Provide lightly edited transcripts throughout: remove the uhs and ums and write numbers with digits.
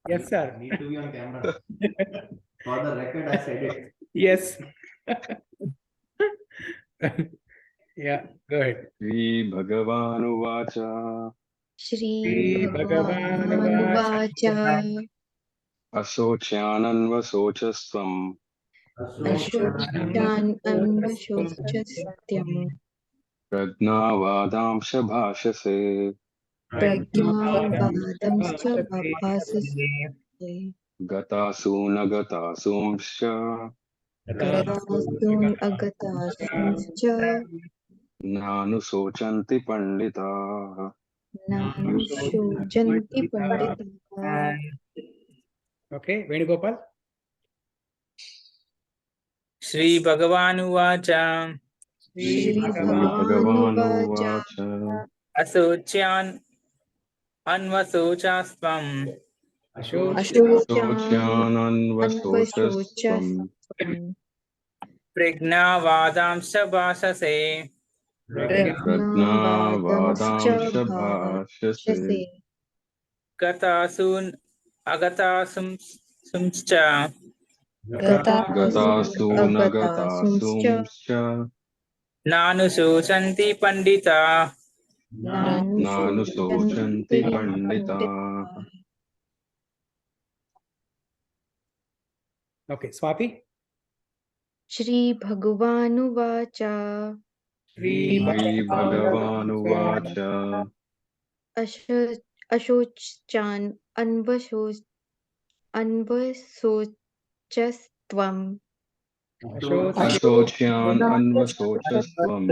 Yes, sir. Need to be on camera. For the record, I said it. Yes. Yeah, go ahead. Shri Bhagavan Uvacha Shri Bhagavan Vacha Asocyanan Vasocasvam Ashochan Anvashochastyam Pragnavadamsha Bhashase Pragnavadamscha Bhasase Gatasuna Gatasumsha Gatasun Agatasumscha Nanusochanti Pandita. Nanushojanti Pandita. Okay, Venugopal. Shri Bhagavan Uvacha Shri Bhagavan Bhagavan Uvacha Asocyan Anvasocasvam Asocyanan Vasocasvam Anvashochasvam Pragnavadamsha Bhasase Pragnavadamsha Bhashase Gatasun Agatasumscha Gatasun Gatasuna Agatasumscha Gatasumscha Nanusochanti Pandita. Nanusochanti Nanushojanti Pandita. Pandita. Okay, Swati. Shri Bhagavan Vacha Shri Shri Bhagavan Bhagavan. Uvacha Ashochan Anvasochastvam Asocyan Anvasocasvam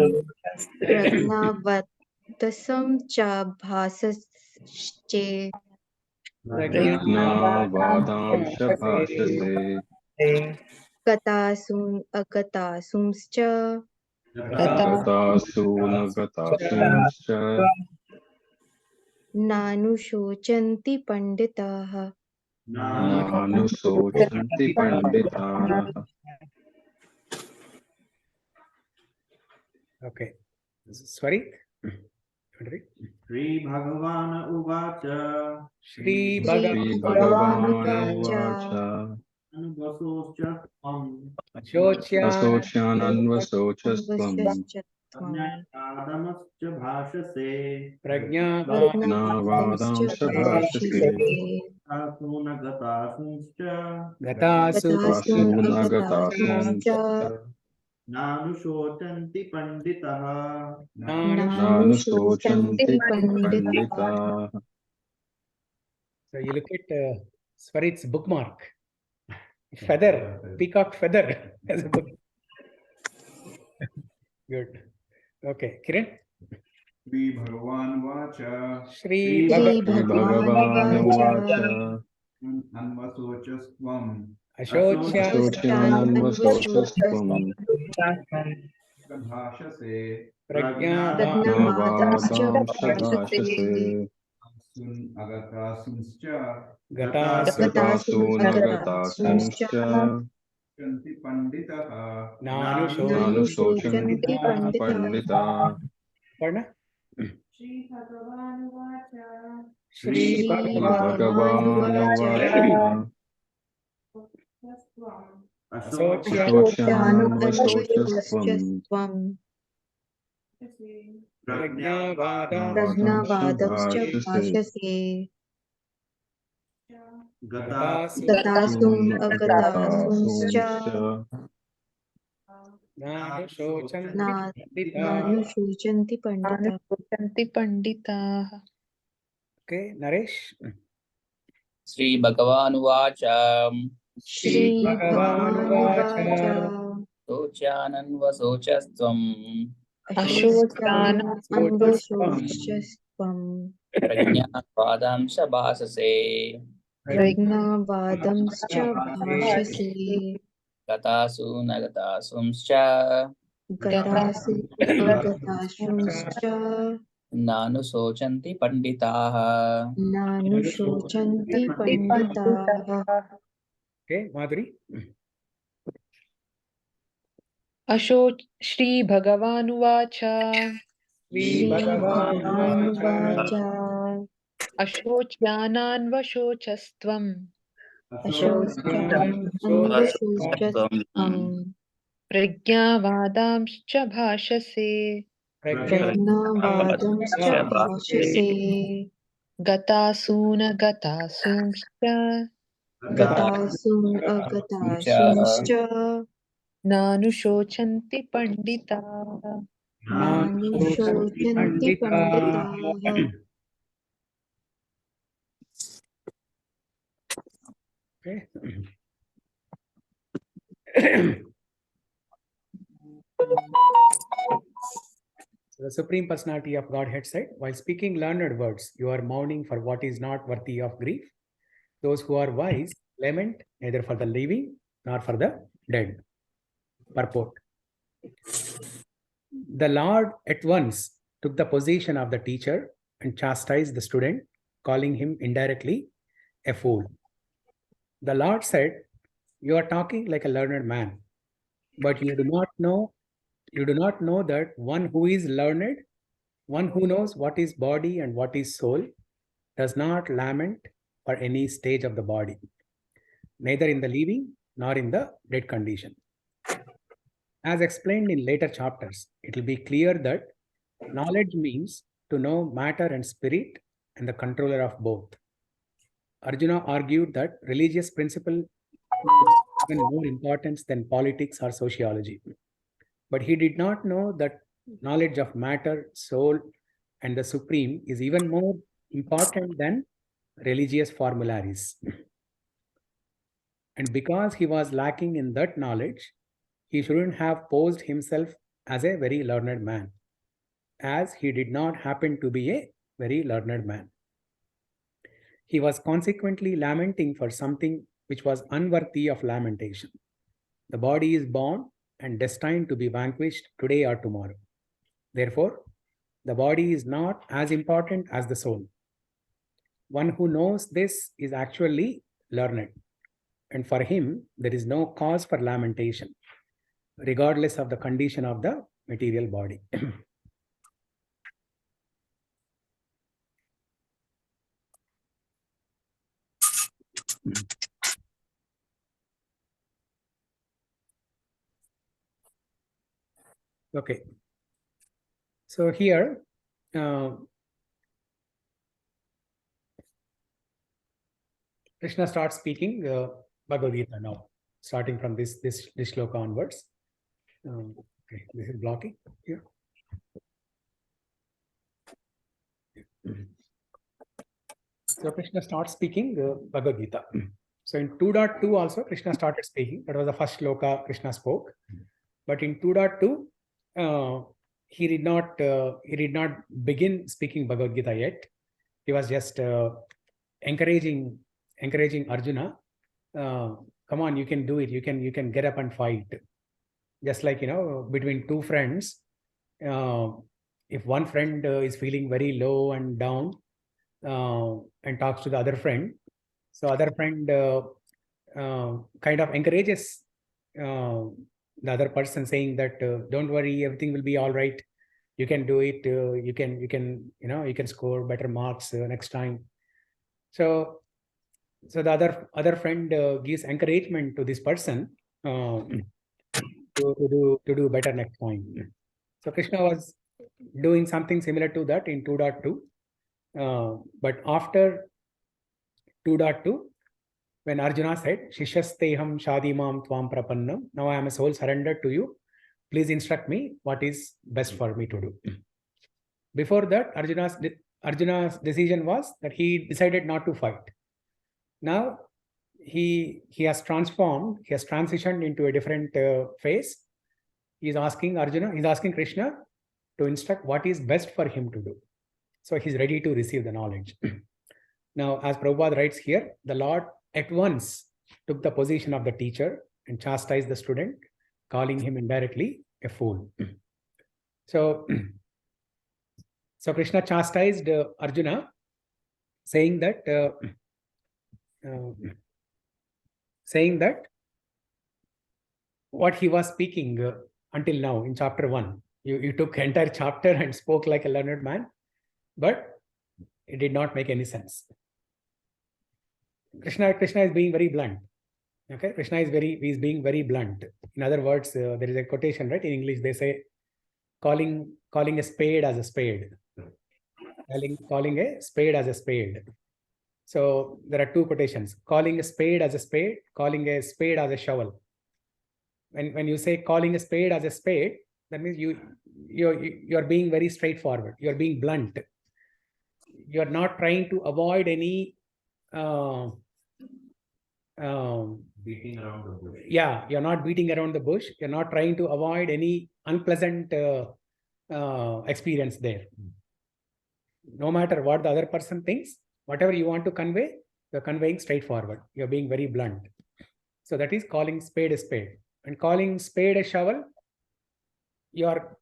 Pragnavatasam cha bhasasche Pragnavadamsha Bhashase Gatasun Agatasumscha Gatasuna Gatasumscha Nanushojanti Panditaha. Nanusochanti Pandita. Okay. Swarit. Shri Bhagavan Uvacha Shri Shri Bhagavan. Bhagavan Vacha Uvacha Anvasoscha Asocyan Anvasocasvam Anvashochastvam Adamscha Bhashase Pragnavadamsha Bhashase Asuna Gatasumscha Gatasu. Gatasun Gatasuna Agatasumscha Gatasumscha Nanushotanti Panditaha. Nanushojanti Nanusochanti Pandita. Pandita. So you look at Swarit's bookmark. Feather, peacock feather as a book. Good. Okay, Kiran. Shri Bhagavan Vacha Shri Shri Shri Bhagavan. Bhagavan Vacha Uvacha Anvasocasvam Ashocyan. Asocyan Ashochan Anvasocasvam Bhashase Pragnavadamscha Navadamsha Bhashase Bhashase Sun Agatasumscha Gatasu. Gatasun Gatasuna Agatasumscha Gatasumscha Shanti Panditaha Nanushojanti. Nanushojanti Pandita. Pandita. Parna. Shri Bhagavan Vacha Shri Shri Bhagavan. Bhagavan Bhagavan Vastam Asocyan. Asocyan Anvashochastvam Anvasocasvam Pragnavadam. Navadamsha Pragnavadamscha Bhashase Bhashase Gatasu. Gatasun Suna Agatasumscha Gatasumscha Nanushojanti. Nanushojanti Pandita. Okay, Naresh. Shri Bhagavan Uvacha Shri Bhagavan Bhagavan Vacha. Vacha Sochanan Vasocasvam Ashochan Anvasocasvam. Anvashochastvam Pragnavadamsha Bhasase Pragnavadamscha Bhashase Gatasuna Gatasumscha Gatasu Agatasumscha Nanusochanti Panditaha. Nanushojanti Panditaha. Okay, Madhuri. Shri Bhagavan Vacha Shri Shri Bhagavan Bhagavan Vacha. Vacha अशोच्यानान्वशोचस्त्वम् अशोच्यान्वशोचस्त्वं प्रज्ञावादांश्च भाषसे प्रज्ञावादंश्च भाषसे गतासूनगतासूंश्च गतासूनगतासूंश्च नानुशोचन्ति पण्डिताः नानुशोचन्ति पण्डिताः। Okay. The Supreme Personality of Godhead said, while speaking learned words, you are mourning for what is not worthy of grief. Those who are wise lament neither for the living nor for the dead. Purport. The Lord at once took the position of the teacher and chastised the student, calling him indirectly a fool. The Lord said, you are talking like a learned man, but you do not know that one who is learned, one who knows what is body and what is soul, does not lament for any stage of the body, neither in the living nor in the dead condition. As explained in later chapters, it will be clear that knowledge means to know matter and spirit and the controller of both. Arjuna argued that religious principle is even more importance than politics or sociology. But he did not know that knowledge of matter, soul, and the supreme is even more important than religious formularies. And because he was lacking in that knowledge, he shouldn't have posed himself as a very learned man, as he did not happen to be a very learned man. He was consequently lamenting for something which was unworthy of lamentation. The body is born and destined to be vanquished today or tomorrow. Therefore, the body is not as important as the soul. One who knows this is actually learned, and for him, there is no cause for lamentation, regardless of the condition of the material body. Okay. So here, Krishna starts speaking Bhagavad Gita now, starting from this shloka onwards. Okay, this is blocking here. So Krishna starts speaking Bhagavad Gita. So in 2.2 also Krishna started speaking. That was the first shloka Krishna spoke. But in 2.2, he did not begin speaking Bhagavad Gita yet. He was just encouraging Arjuna. Come on, you can do it. You can get up and fight. Just like, between two friends, if one friend is feeling very low and down and talks to the other friend, so other friend kind of encourages the other person, saying that don't worry, everything will be all right. You can do it. You can score better marks next time. So the other friend gives encouragement to this person to do better next time. So Krishna was doing something similar to that in 2.2. But after 2.2, when Arjuna said, Shishasteham Shadimam Tvam Prapannam, now I am a soul surrendered to you. Please instruct me what is best for me to do. Before that, Arjuna's decision was that he decided not to fight. Now he has transformed, he has transitioned into a different phase. He is asking Krishna to instruct what is best for him to do. So he's ready to receive the knowledge. Now, as Prabhupada writes here, the Lord at once took the position of the teacher and chastised the student, calling him indirectly a fool. So Krishna chastised Arjuna, saying that what he was speaking until now in chapter 1, you took entire chapter and spoke like a learned man, but It did not make any sense. Krishna is being very blunt. Okay, Krishna is being very blunt. In other words, there is a quotation, right? In English, they say, calling a spade as a spade. Calling a spade as a spade. So there are two quotations: calling a spade as a spade, calling a spade as a shovel. When you say calling a spade as a spade, that means you're being very straightforward. You're being blunt. You're not trying to avoid any Beating around the bush. yeah, you're not beating around the bush. You're not trying to avoid any unpleasant experience there. No matter what the other person thinks, whatever you want to convey, you're conveying straightforward. You're being very blunt. So that is calling spade a spade. And calling spade a shovel, you're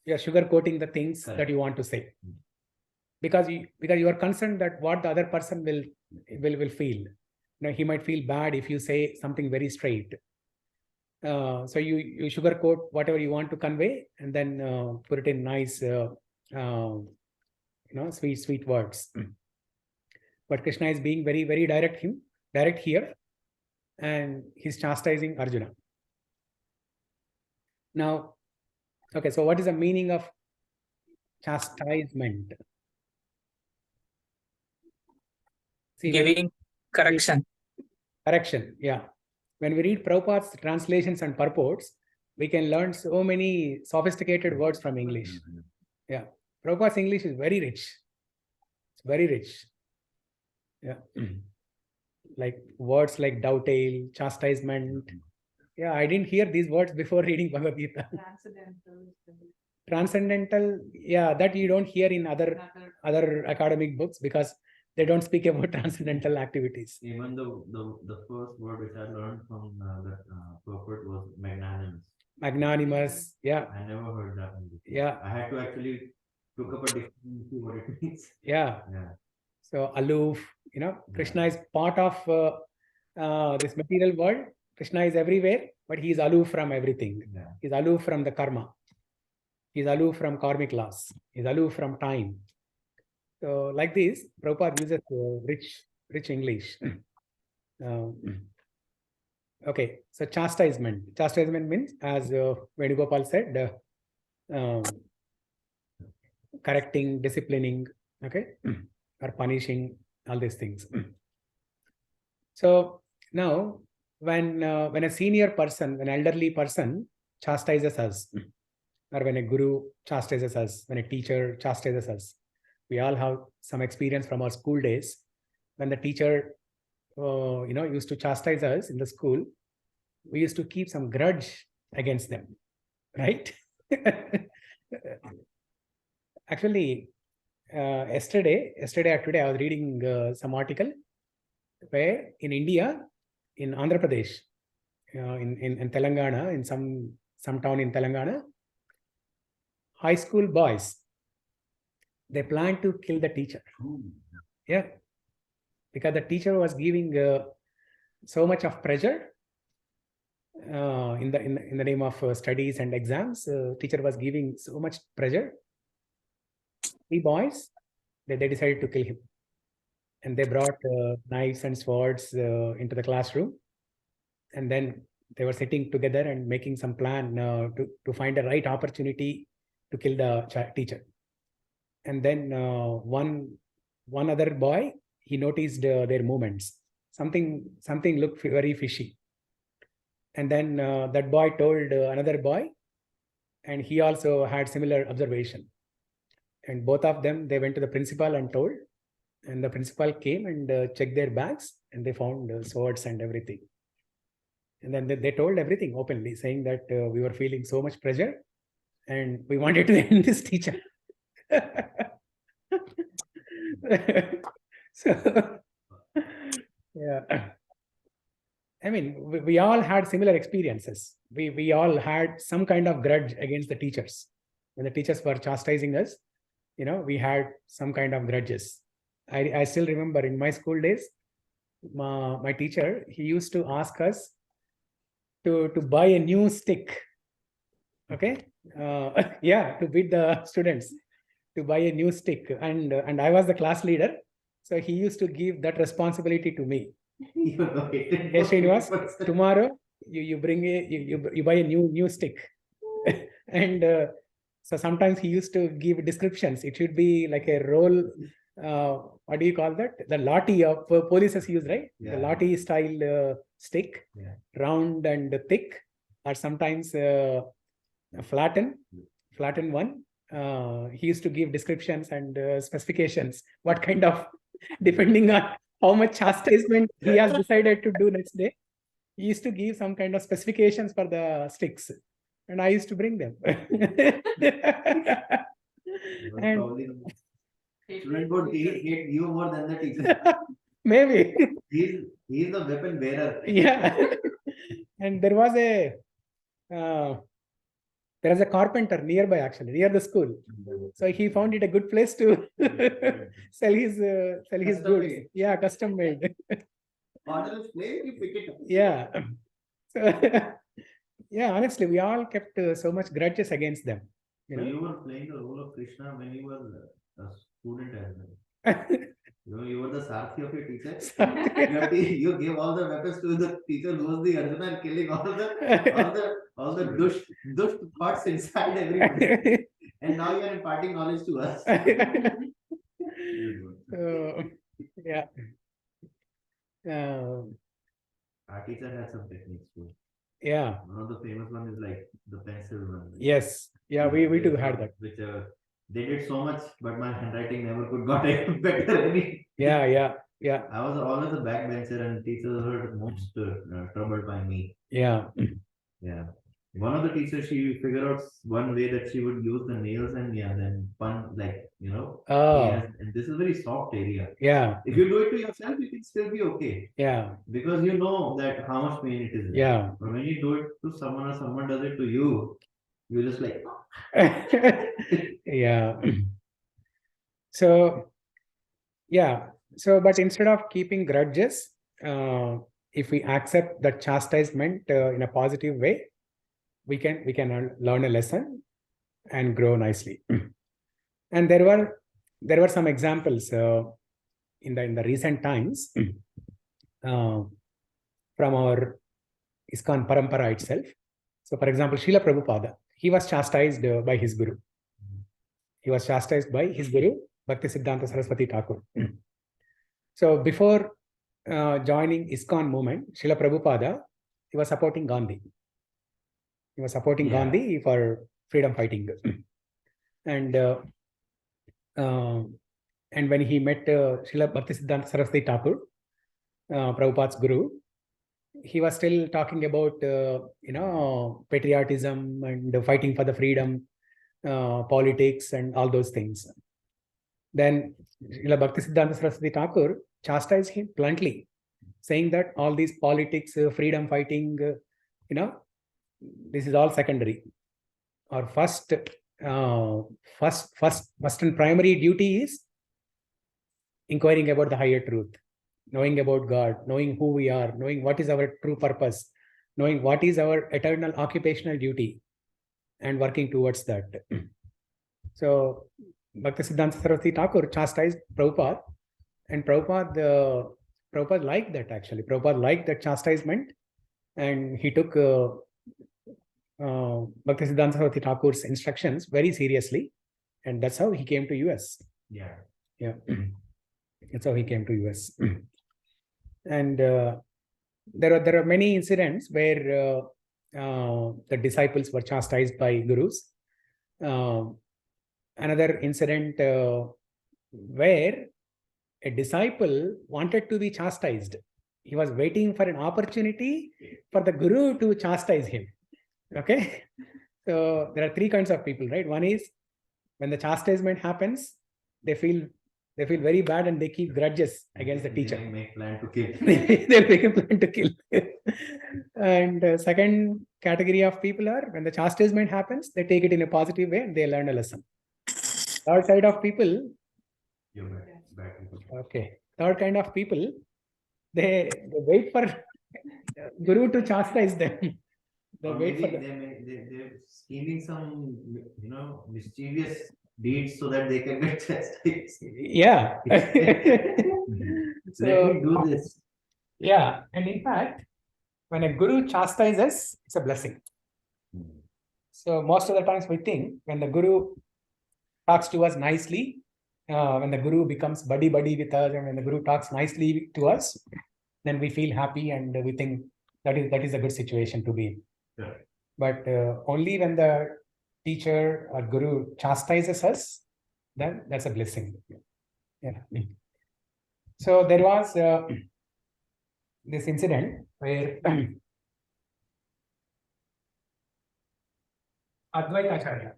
sugarcoating the things that you want to say. Because you are concerned that what the other person will feel. He might feel bad if you say something very straight. So you sugarcoat whatever you want to convey, and then put it in nice, sweet words. But Krishna is being very, very direct here, and he's chastising Arjuna. Now, okay, so what is the meaning of chastisement? See, Giving correction. Correction, yeah. When we read Prabhupada's translations and purports, we can learn so many sophisticated words from English. Yeah, Prabhupada's English is very rich. It's very rich. Yeah, like words like dovetail, chastisement. Yeah, I didn't hear these words before reading Bhagavad Gita. Transcendental, yeah, that you don't hear in other academic books because they don't speak about transcendental activities. Even the first word which I learned from the purport was magnanimous. Magnanimous, yeah. I never heard that one before. Yeah. I had to actually look up a dictionary and see what it means. Yeah. So aloof, Krishna is part of this material world. Krishna is everywhere, but he is aloof from everything. He is aloof from the karma. He is aloof from karmic laws. He is aloof from time. So like this, Prabhupada uses rich English. Okay, so chastisement. Chastisement means, as Venugopal said, correcting, disciplining, okay, or punishing, all these things. So now, when a senior person, an elderly person chastises us, or when a guru chastises us, when a teacher chastises us, we all have some experience from our school days. When the teacher, used to chastise us in the school, we used to keep some grudge against them, right? Actually, yesterday or today, I was reading some article where in India, in Andhra Pradesh, in Telangana, in some town in Telangana, high school boys, they planned to kill the teacher. Yeah, because the teacher was giving so much of pressure in the name of studies and exams. Teacher was giving so much pressure. The boys, they decided to kill him, and they brought knives and swords into the classroom, and then they were sitting together and making some plan to find a right opportunity to kill the teacher. And then one other boy, he noticed their movements. Something looked very fishy. And then that boy told another boy, and he also had similar observation. And both of them, they went to the principal and told, and the principal came and checked their bags, and they found swords and everything. And then they told everything openly, saying that we were feeling so much pressure and we wanted to end this teacher. So, yeah. I mean, we all had similar experiences. We all had some kind of grudge against the teachers. When the teachers were chastising us, we had some kind of grudges. I still remember in my school days, my teacher, he used to ask us to buy a new stick. Okay. To beat the students, to buy a new stick, and I was the class leader, so he used to give that responsibility to me. Hey Srinivas, tomorrow you bring you buy a new stick, and so sometimes he used to give descriptions. It should be like a roll. What do you call that? The lottie of police use, right? Yeah. The lottie style stick, Yeah. round and thick, or sometimes flatten one. He used to give descriptions and specifications. What kind of, depending on how much chastisement he has decided to do next day, he used to give some kind of specifications for the sticks, and I used to bring them. And Student would hate you more than the teacher. maybe, He's the weapon bearer. yeah. And there was a carpenter nearby, actually near the school. So he found it a good place to sell his Custom goods. made. Yeah, custom made. Order is plain, you pick it up. Yeah. So, yeah, honestly, we all kept so much grudges against them. You So know. you were playing the role of Krishna when you were a student as well. You were the Sarthi of your teacher. You gave all the weapons to the teacher who was the Arjuna and killing all the dush thoughts inside everybody. And now you are imparting knowledge to us. Yeah. Our teacher had some techniques too. Yeah. One of the famous one is like the pencil one. Yes. Yeah, we too had that. Which they did so much, but my handwriting never could got any better. Yeah. I was always a backbencher, and teachers were most troubled by me. Yeah. Yeah. One of the teachers, she figured out one way that she would use the nails and then pun, like, Oh. and this is very soft area. Yeah. If you do it to yourself, you can still be okay. Yeah. Because you know that how much pain it is. Yeah. But when you do it to someone or someone does it to you, you're just like, Yeah. So, yeah. So, but instead of keeping grudges, if we accept the chastisement in a positive way, we can learn a lesson and grow nicely. And there were some examples in the recent times from our ISKCON parampara itself. So, for example, Srila Prabhupada, he was chastised by his guru. He was chastised by his guru, Bhakti Siddhanta Saraswati Thakur. So, before joining ISKCON movement, Srila Prabhupada, he was supporting Gandhi. He was supporting Gandhi for freedom fighting. And when he met Srila Bhakti Siddhanta Saraswati Thakur, Prabhupada's guru, he was still talking about patriotism and fighting for the freedom, politics and all those things. Then Srila Bhakti Siddhanta Saraswati Thakur chastised him bluntly, saying that all these politics, freedom fighting, this is all secondary. Our first and primary duty is inquiring about the higher truth, knowing about God, knowing who we are, knowing what is our true purpose, knowing what is our eternal occupational duty, and working towards that. So, Bhakti Siddhanta Saraswati Thakur chastised Prabhupada, and Prabhupada liked that actually. Prabhupada liked that chastisement, and he took Bhakti Siddhanta Saraswati Thakur's instructions very seriously, and that's how he came to US. Yeah. That's how he came to US. And there are many incidents where the disciples were chastised by gurus. Another incident where a disciple wanted to be chastised. He was waiting for an opportunity for the guru to chastise him. Okay. So there are three kinds of people, right? One is when the chastisement happens, they feel very bad and they keep grudges against the teacher. They make plan to kill. They'll make a plan to kill. And second category of people are when the chastisement happens, they take it in a positive way and they learn a lesson. Third side of people, You're bad people. okay. Third kind of people, they wait for guru to chastise them. They Or wait for maybe they're scheming some, mischievous deeds so that they can get chastised. Yeah. Let me do this. Yeah, and in fact, when a guru chastises, it's a blessing. So most of the times we think when the guru talks to us nicely, when the guru becomes buddy with us, and when the guru talks nicely to us, then we feel happy and we think that is a good situation to be in. Yeah. But only when the teacher or guru chastises us, then that's a blessing. Yeah. So there was this incident where Advaita Acharya.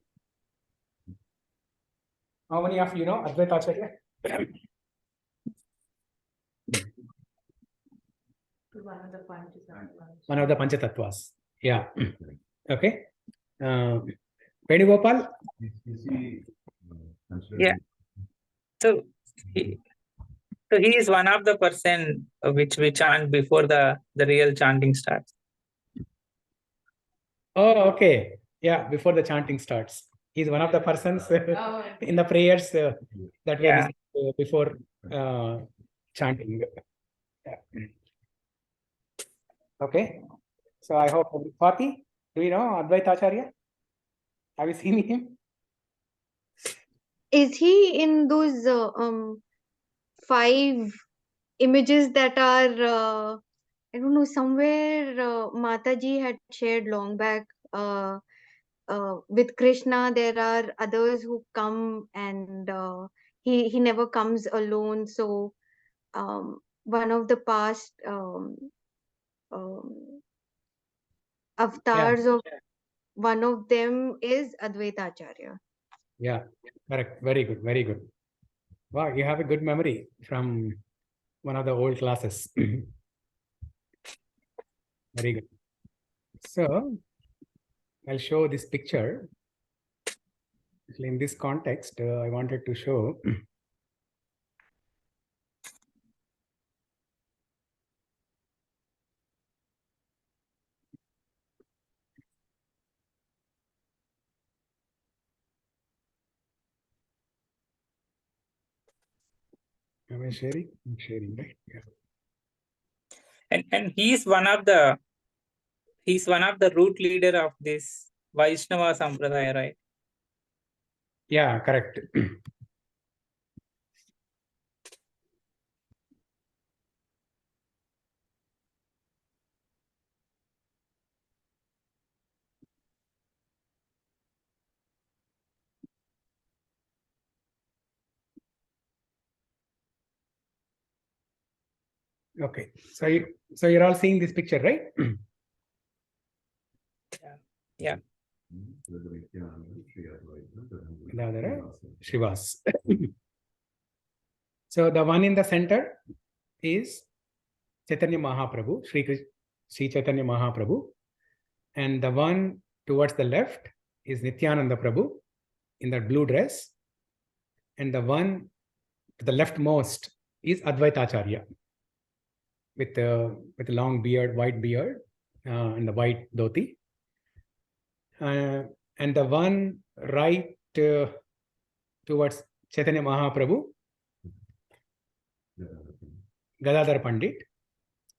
How many of you know Advaita Acharya? One of the Panchatattvas. One of the Panchatattwas. Yeah. Okay. Venugopal? Is he considered? Yeah. So he is one of the person which we chant before the real chanting starts. Oh, okay. Yeah, before the chanting starts. He's one of the persons Oh, in the prayers that we Yeah. recite before chanting. Yeah. Okay. So I hope, Swati, do you know Advaita Acharya? Have you seen him? Is he in those 5 images that are I don't know, somewhere Mataji had shared long back with Krishna? There are others who come and he never comes alone. So one of the past avatars of one of them is Advaita Acharya. Yeah, correct. Very good. Very good. Wow, you have a good memory from one of the old classes. Very good. So I'll show this picture. Actually, in this context, I wanted to show. Am I sharing? I'm sharing, right? Yeah. And he is one of the root leader of this Vaishnava Sampradaya, right? Yeah, correct. Okay. So you're all seeing this picture, right? Yeah. Srivas. So the one in the center is Chaitanya Mahaprabhu, Sri Chaitanya Mahaprabhu. And the one towards the left is Nityananda Prabhu in that blue dress. And the one to the leftmost is Advaita Acharya with a long beard, white beard, and the white dhoti. And the one right towards Chaitanya Mahaprabhu, Gadadhar Pandit.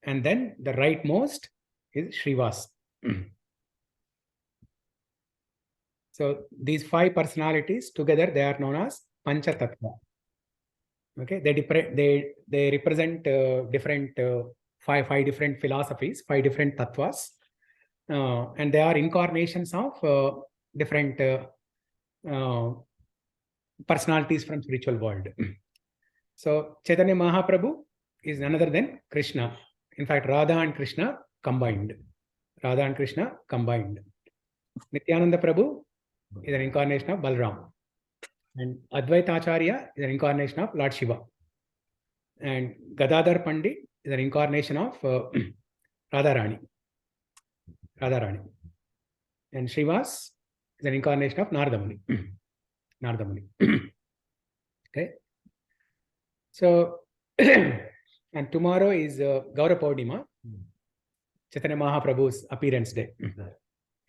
And then the rightmost is Srivas. So these 5 personalities together, they are known as Panchatattva. Okay, they represent different five different philosophies, 5 different tattvas, and they are incarnations of different personalities from spiritual world. So Chaitanya Mahaprabhu is none other than Krishna. In fact, Radha and Krishna combined. Nityananda Prabhu is an incarnation of Balram. And Advaita Acharya is an incarnation of Lord Shiva. And Gadadhar Pandit is an incarnation of Radharani. And Srivas is an incarnation of Nardamuni. Okay. So, and tomorrow is Gaura Paurnima, Chaitanya Mahaprabhu's appearance day.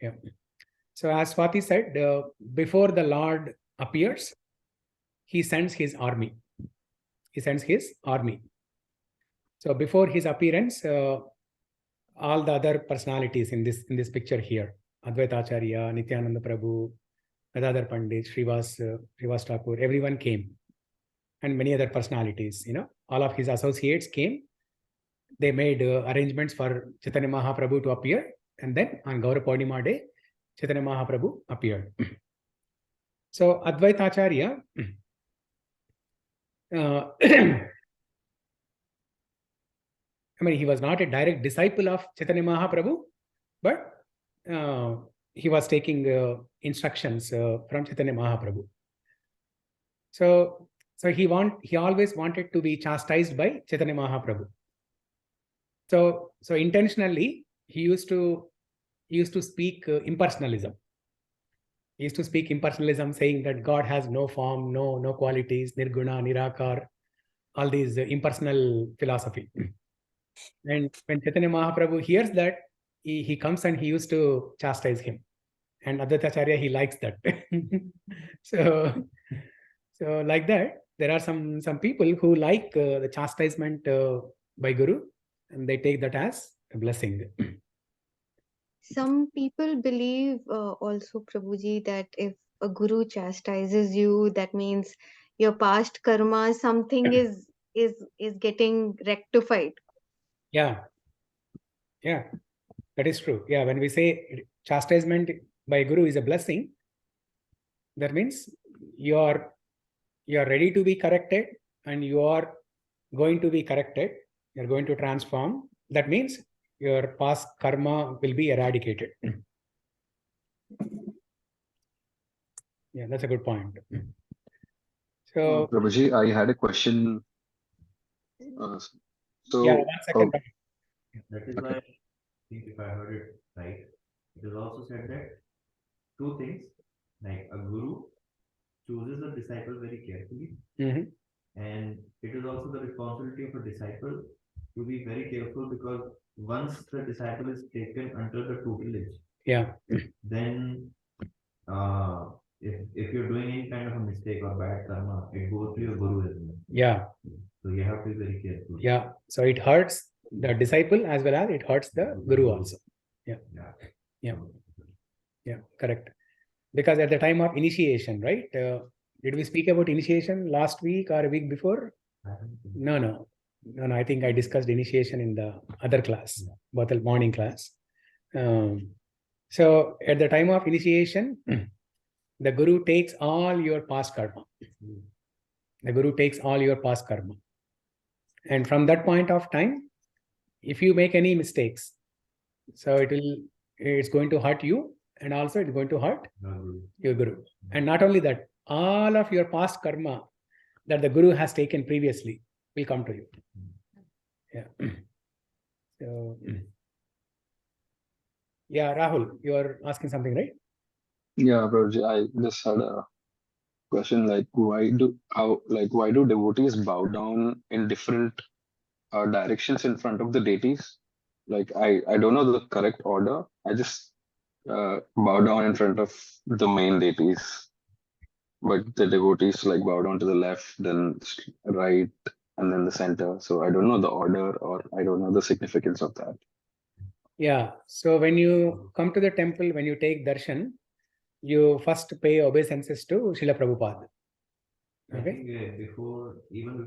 Yeah. So as Swati said, before the Lord appears, he sends his army. He sends his army. So before his appearance, all the other personalities in this picture here, Advaita Acharya, Nityananda Prabhu, Gadadhar Pandit, Srivas Thakur, everyone came, and many other personalities. All of his associates came. They made arrangements for Chaitanya Mahaprabhu to appear, and then on Gaura Purnima day, Chaitanya Mahaprabhu appeared. So Advaita Acharya, he was not a direct disciple of Chaitanya Mahaprabhu, but he was taking instructions from Chaitanya Mahaprabhu. So he always wanted to be chastised by Chaitanya Mahaprabhu. So intentionally he used to speak impersonalism. He used to speak impersonalism, saying that God has no form, no qualities, nirguna, nirakar, all these impersonal philosophy. And when Chaitanya Mahaprabhu hears that, he comes and he used to chastise him. And Advaita Acharya, he likes that. So like that, there are some people who like the chastisement by Guru, and they take that as a blessing. Some people believe also, Prabhuji, that if a guru chastises you, that means your past karma, something is getting rectified. Yeah, that is true. Yeah, when we say chastisement by Guru is a blessing, that means you are ready to be corrected, and you are going to be corrected. You're going to transform. That means your past karma will be eradicated. Yeah, that's a good point. So, Prabhuji, I had a question. yeah, 1 second. That is why I think, if I heard it right, it is also said that two things, like a guru chooses a disciple very carefully, and it is also the responsibility of a disciple to be very careful, because once the disciple is taken under the tutelage, then if you're doing any kind of a mistake or bad karma, it goes to your guru as well. Yeah. So you have to be very careful. Yeah. So it hurts the disciple as well as it hurts the guru also. Yeah. Correct. Because at the time of initiation, right? Did we speak about initiation last week or a week before? No. I think I discussed initiation in the other class, both the morning class. So at the time of initiation, the guru takes all your past karma. The guru takes all your past karma. And from that point of time, if you make any mistakes, so it's going to hurt you, and also it's going to hurt your guru. And not only that, all of your past karma that the guru has taken previously will come to you. Yeah. So, yeah, Rahul, you are asking something, right? Yeah, Prabhuji, I just had a question, like why do devotees bow down in different directions in front of the deities? Like I don't know the correct order. I just bow down in front of the main deities, but the devotees like bow down to the left, then right, and then the center. So I don't know the order, or I don't know the significance of that. Yeah. So when you come to the temple, when you take darshan, you first pay obeisances to Srila Prabhupada. Okay. Before even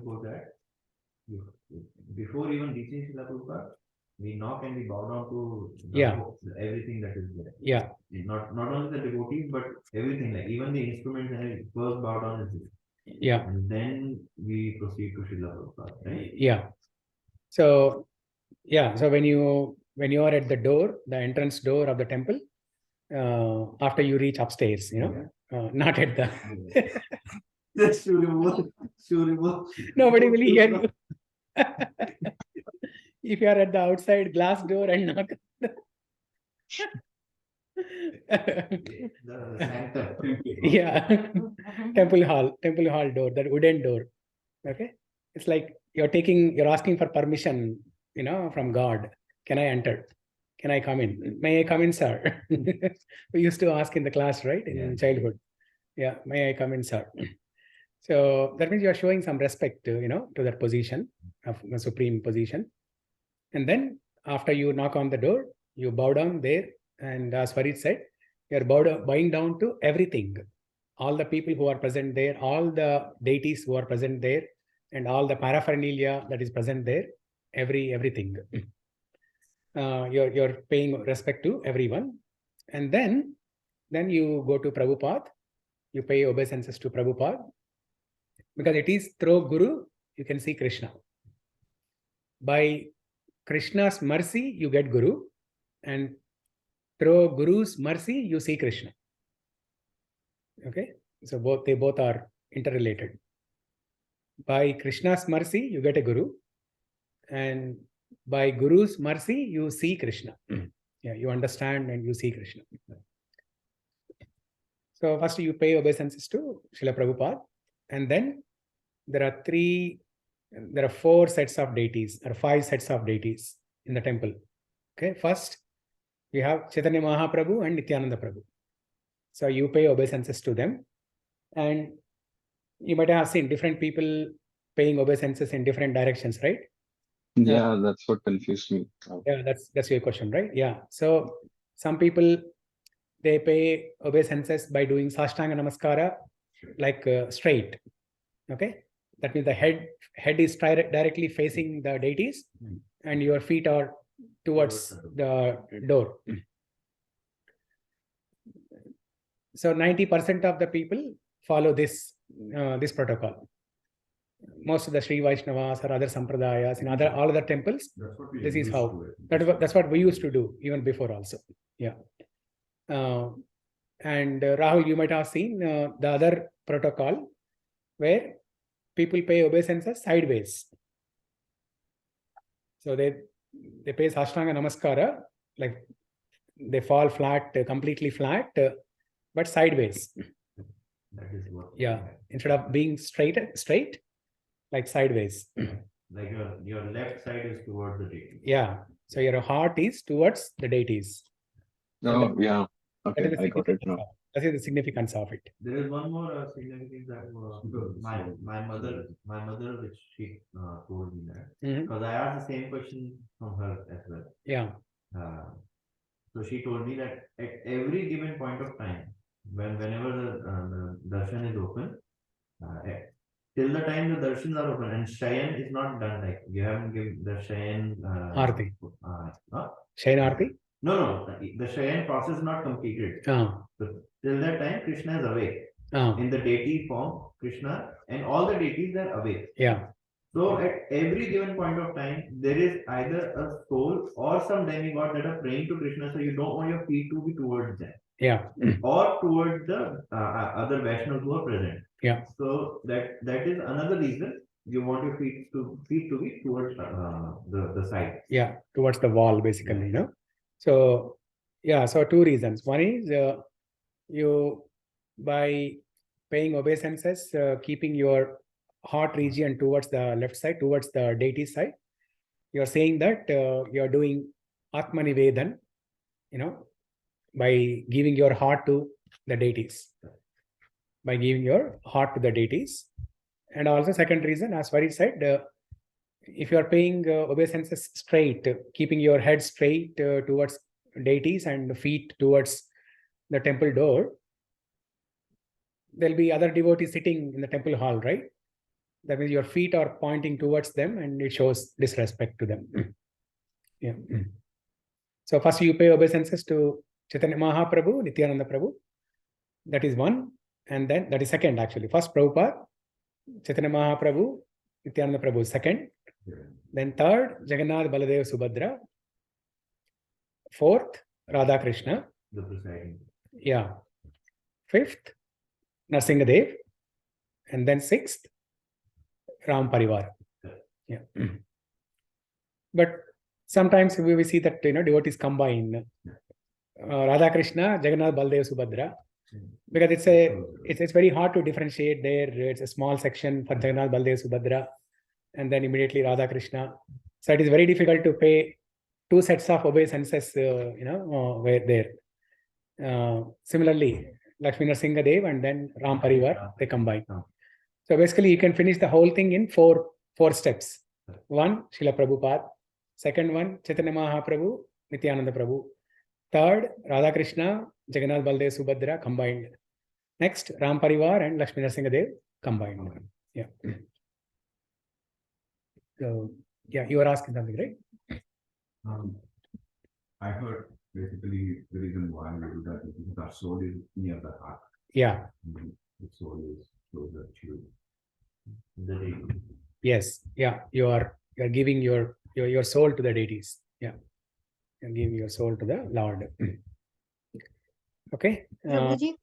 reaching Srila Prabhupada, we knock and we bow down to everything that is there. Yeah. Not only the devotees, but everything, like even the instruments, and first bow down is this. Yeah. And then we proceed to Srila Prabhupada, right? Yeah. So when you are at the door, the entrance door of the temple, after you reach upstairs, not at the nobody will hear you. If you are at the outside glass door and knock. Yeah. Temple hall door, that wooden door. Okay. It's like you're asking for permission, from God. Can I enter? Can I come in? May I come in, sir? We used to ask in the class, right? In childhood. Yeah. May I come in, sir? So that means you are showing some respect, to that position of the supreme position. And then after you knock on the door, you bow down there. And as Farid said, you are bowing down to everything. All the people who are present there, all the deities who are present there, and all the paraphernalia that is present there, everything. You're paying respect to everyone. And then you go to Prabhupada, you pay obeisances to Prabhupada, because it is through Guru you can see Krishna. By Krishna's mercy you get Guru, and through Guru's mercy you see Krishna. Okay, so they both are interrelated. By Krishna's mercy you get a Guru, and by Guru's mercy you see Krishna. Yeah, you understand and you see Krishna. So first you pay obeisances to Srila Prabhupada, and then there are 4 sets of deities, or 5 sets of deities in the temple. Okay, first we have Chaitanya Mahaprabhu and Nityananda Prabhu. So you pay obeisances to them, and you might have seen different people paying obeisances in different directions, right? Yeah, that's what confused me. Yeah, that's your question, right? Yeah. So some people, they pay obeisances by doing Sashtanga Namaskara, like straight. Okay, that means the head is directly facing the deities, and your feet are towards the door. So 90% of the people follow this protocol. Most of the Sri Vaishnavas or other Sampradayas in all other temples, this is how. That's what we used to do even before also. Yeah. And Rahul, you might have seen the other protocol where people pay obeisances sideways. So they pay Sashtanga Namaskara, like they fall flat, completely flat, but sideways. That is what. Yeah, instead of being straight, like sideways. Like your left side is towards the deity. Yeah, so your heart is towards the deities. Oh, yeah. Okay, I got it now. That is the significance of it. There is one more significance that my mother, which she told me that, because I asked the same question from her as well. Yeah. So she told me that at every given point of time, whenever the darshan is open, till the time the darshans are open and Shayan is not done, like you haven't given the Shayan Arti. Huh? Shayan Arti? No, the Shayan process is not completed. So till that time, Krishna is awake. In the deity form, Krishna and all the deities are awake. Yeah. So at every given point of time, there is either a soul or some demigod that are praying to Krishna, so you don't want your feet to be towards them. Yeah. Or towards the other Vaishnavas who are present. Yeah. So that is another reason you want your feet to be towards the side. Yeah, towards the wall, basically, So, yeah, so 2 reasons. One is you, by paying obeisances, keeping your heart region towards the left side, towards the deity side, you're saying that you're doing Atmanivedan, by giving your heart to the deities. By giving your heart to the deities. And also second reason, as Farid said, if you are paying obeisances straight, keeping your head straight towards deities and feet towards the temple door, there'll be other devotees sitting in the temple hall, right? That means your feet are pointing towards them and it shows disrespect to them. Yeah. So first you pay obeisances to Chaitanya Mahaprabhu, Nityananda Prabhu. That is one. And then that is second actually. First Prabhupada, Chaitanya Mahaprabhu, Nityananda Prabhu second. Then third, Jagannath Baladev Subhadra. Fourth, Radha Krishna. The presiding. Yeah. Fifth, Narsingadev. And then sixth, Ram Parivar. Yeah. But sometimes we see that devotees combine Radha Krishna, Jagannath Baladev Subhadra. Because it's very hard to differentiate there. It's a small section for Jagannath Baladev Subhadra, and then immediately Radha Krishna. So it is very difficult to pay 2 sets of obeisances, where there. Similarly, Lakshmi Narasimha Dev and then Ram Parivar, they combine. So basically, you can finish the whole thing in four steps. One, Srila Prabhupada. Second one, Chaitanya Mahaprabhu, Nityananda Prabhu. Third, Radha Krishna, Jagannath Baldev Subhadra combined. Next, Ram Parivar and Lakshmi Narasimhadev combined. Yeah. So, yeah, you are asking something, right? I heard basically the reason why we do that is because our soul is near the heart. Yeah. The soul is closer to The deity. Yes. Yeah. You are giving your soul to the deities. Yeah. You're giving your soul to the Lord. Okay. Prabhuji,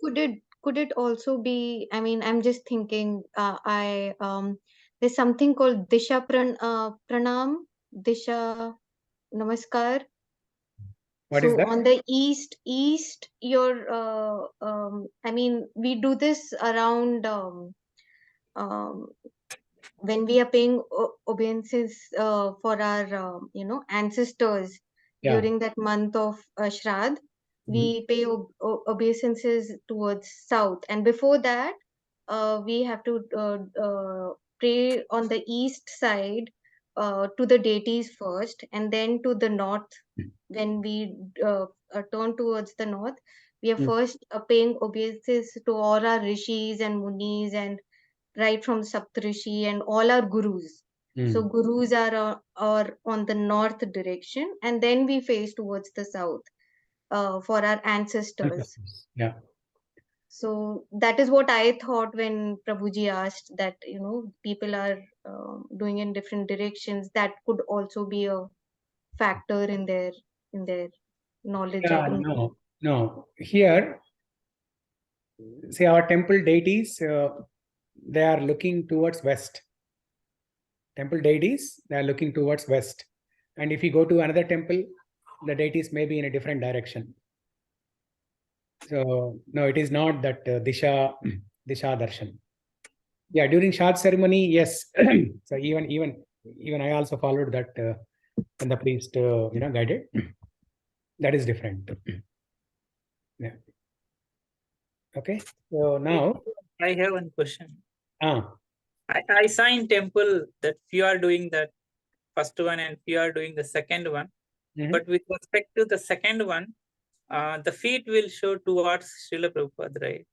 could it also be, I mean, I'm just thinking, there's something called Disha Pranam, Disha Namaskar. What So is that? on the east, I mean, we do this around when we are paying obeisances for our, ancestors Yeah. during that month of Shraddh. We pay obeisances towards south, and before that, we have to pray on the east side to the deities first, and then to the north. When we turn towards the north, we are first paying obeisances to all our rishis and munis, and right from Saptarishi and all our gurus. So gurus are on the north direction, and then we face towards the south for our ancestors. Yeah. So that is what I thought when Prabhuji asked that, people are doing in different directions. That could also be a factor in their knowledge. Yeah, no. Here, see, our temple deities, they are looking towards west. Temple deities, they are looking towards west. And if you go to another temple, the deities may be in a different direction. So, no, it is not that Disha Darshan. Yeah, during Shad ceremony, yes. So even I also followed that when the priest, guided. That is different. Yeah. Okay. So now I have one question. Ah. I saw in temple that few are doing that first one and few are doing the second one. But with respect to the second one, the feet will show towards Srila Prabhupada, right?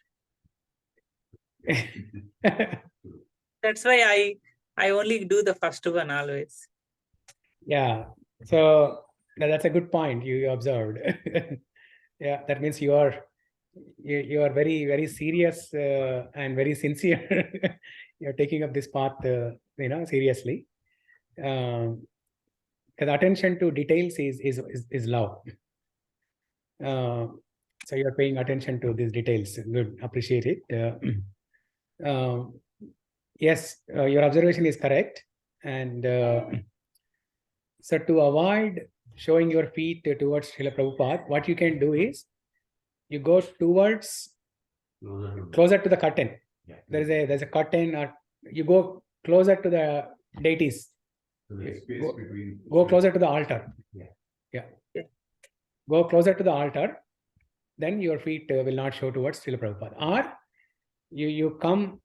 That's why I only do the first one always. Yeah. So that's a good point you observed. Yeah, that means you are very, very serious and very sincere. You're taking up this path, seriously. Because attention to details is love. So you're paying attention to these details. Good, appreciate it. Yes, your observation is correct. And so to avoid showing your feet towards Srila Prabhupada, what you can do is you go towards closer to the curtain. Yeah. There's a curtain, or you go closer to the deities. So there's space between. Go closer to the altar. Yeah. Go closer to the altar, then your feet will not show towards Srila Prabhupada. Or you come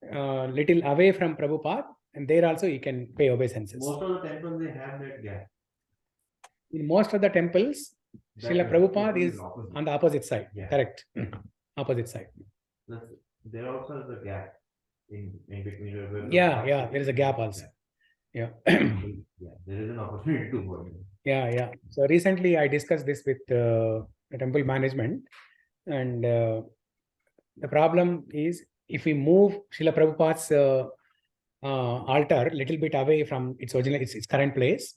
little away from Prabhupada, and there also you can pay obeisances. Most of the temples they have that gap. In most of the temples, Srila Prabhupada is on the opposite side. Yeah. Correct. Opposite side. There also is a gap in between. Yeah, there is a gap also. Yeah. Yeah, there is an opportunity to work. Yeah. So recently I discussed this with the temple management, and the problem is if we move Srila Prabhupada's altar a little bit away from its current place,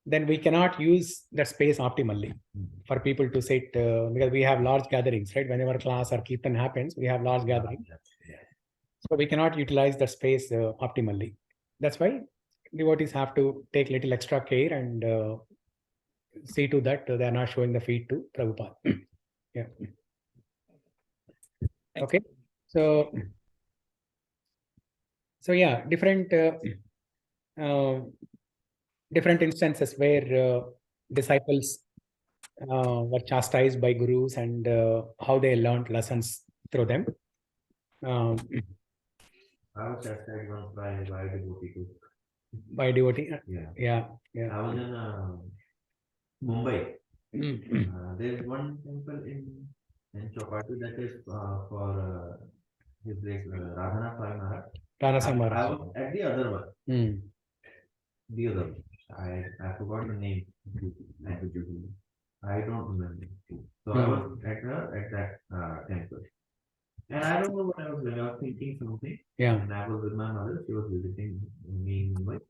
then we cannot use that space optimally for people to sit because we have large gatherings, right? Whenever class or kirtan happens, we have large gatherings. So we cannot utilize that space optimally. That's why devotees have to take little extra care and see to that they are not showing the feet to Prabhupada. Yeah. Okay. So yeah, different instances where disciples were chastised by gurus and how they learned lessons through them. I was chastised once by a devotee too. By devotee. Yeah. Yeah. I was in Mumbai. Mm. There's one temple in Chowpatty that is for his grace Radhanath Swami Maharaj. Rana I Maharaj. was at the other one. Mm. The other one. I forgot the name. I don't remember. So I was at that temple. And I don't know what I was doing. I was thinking something. Yeah. And I was with my mother. She was visiting me in Mumbai.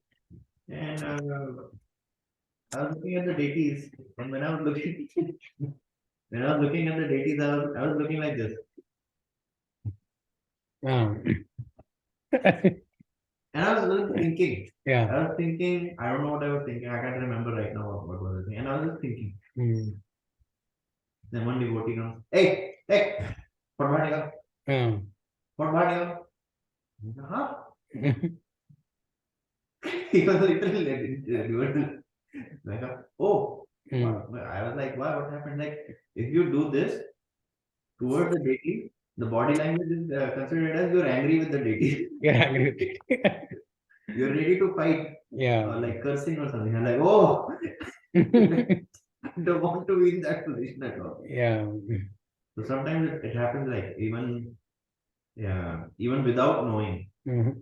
And I was looking at the deities. And when I was looking at the deities, I was looking like this. And I was thinking. Yeah. I was thinking, I don't know what I was thinking. I can't remember right now what was I thinking. And I was just thinking. Then one devotee comes, hey, what bhadega? What bhadega? Huh? He was literally like, oh, I was like, why? What happened? Like, if you do this towards the deity, the body language is considered as you're angry with the deity. You're angry with it. You're ready to fight. Yeah. Like cursing or something. I'm like, oh, I don't want to be in that position at all. Yeah. So sometimes it happens like even without knowing,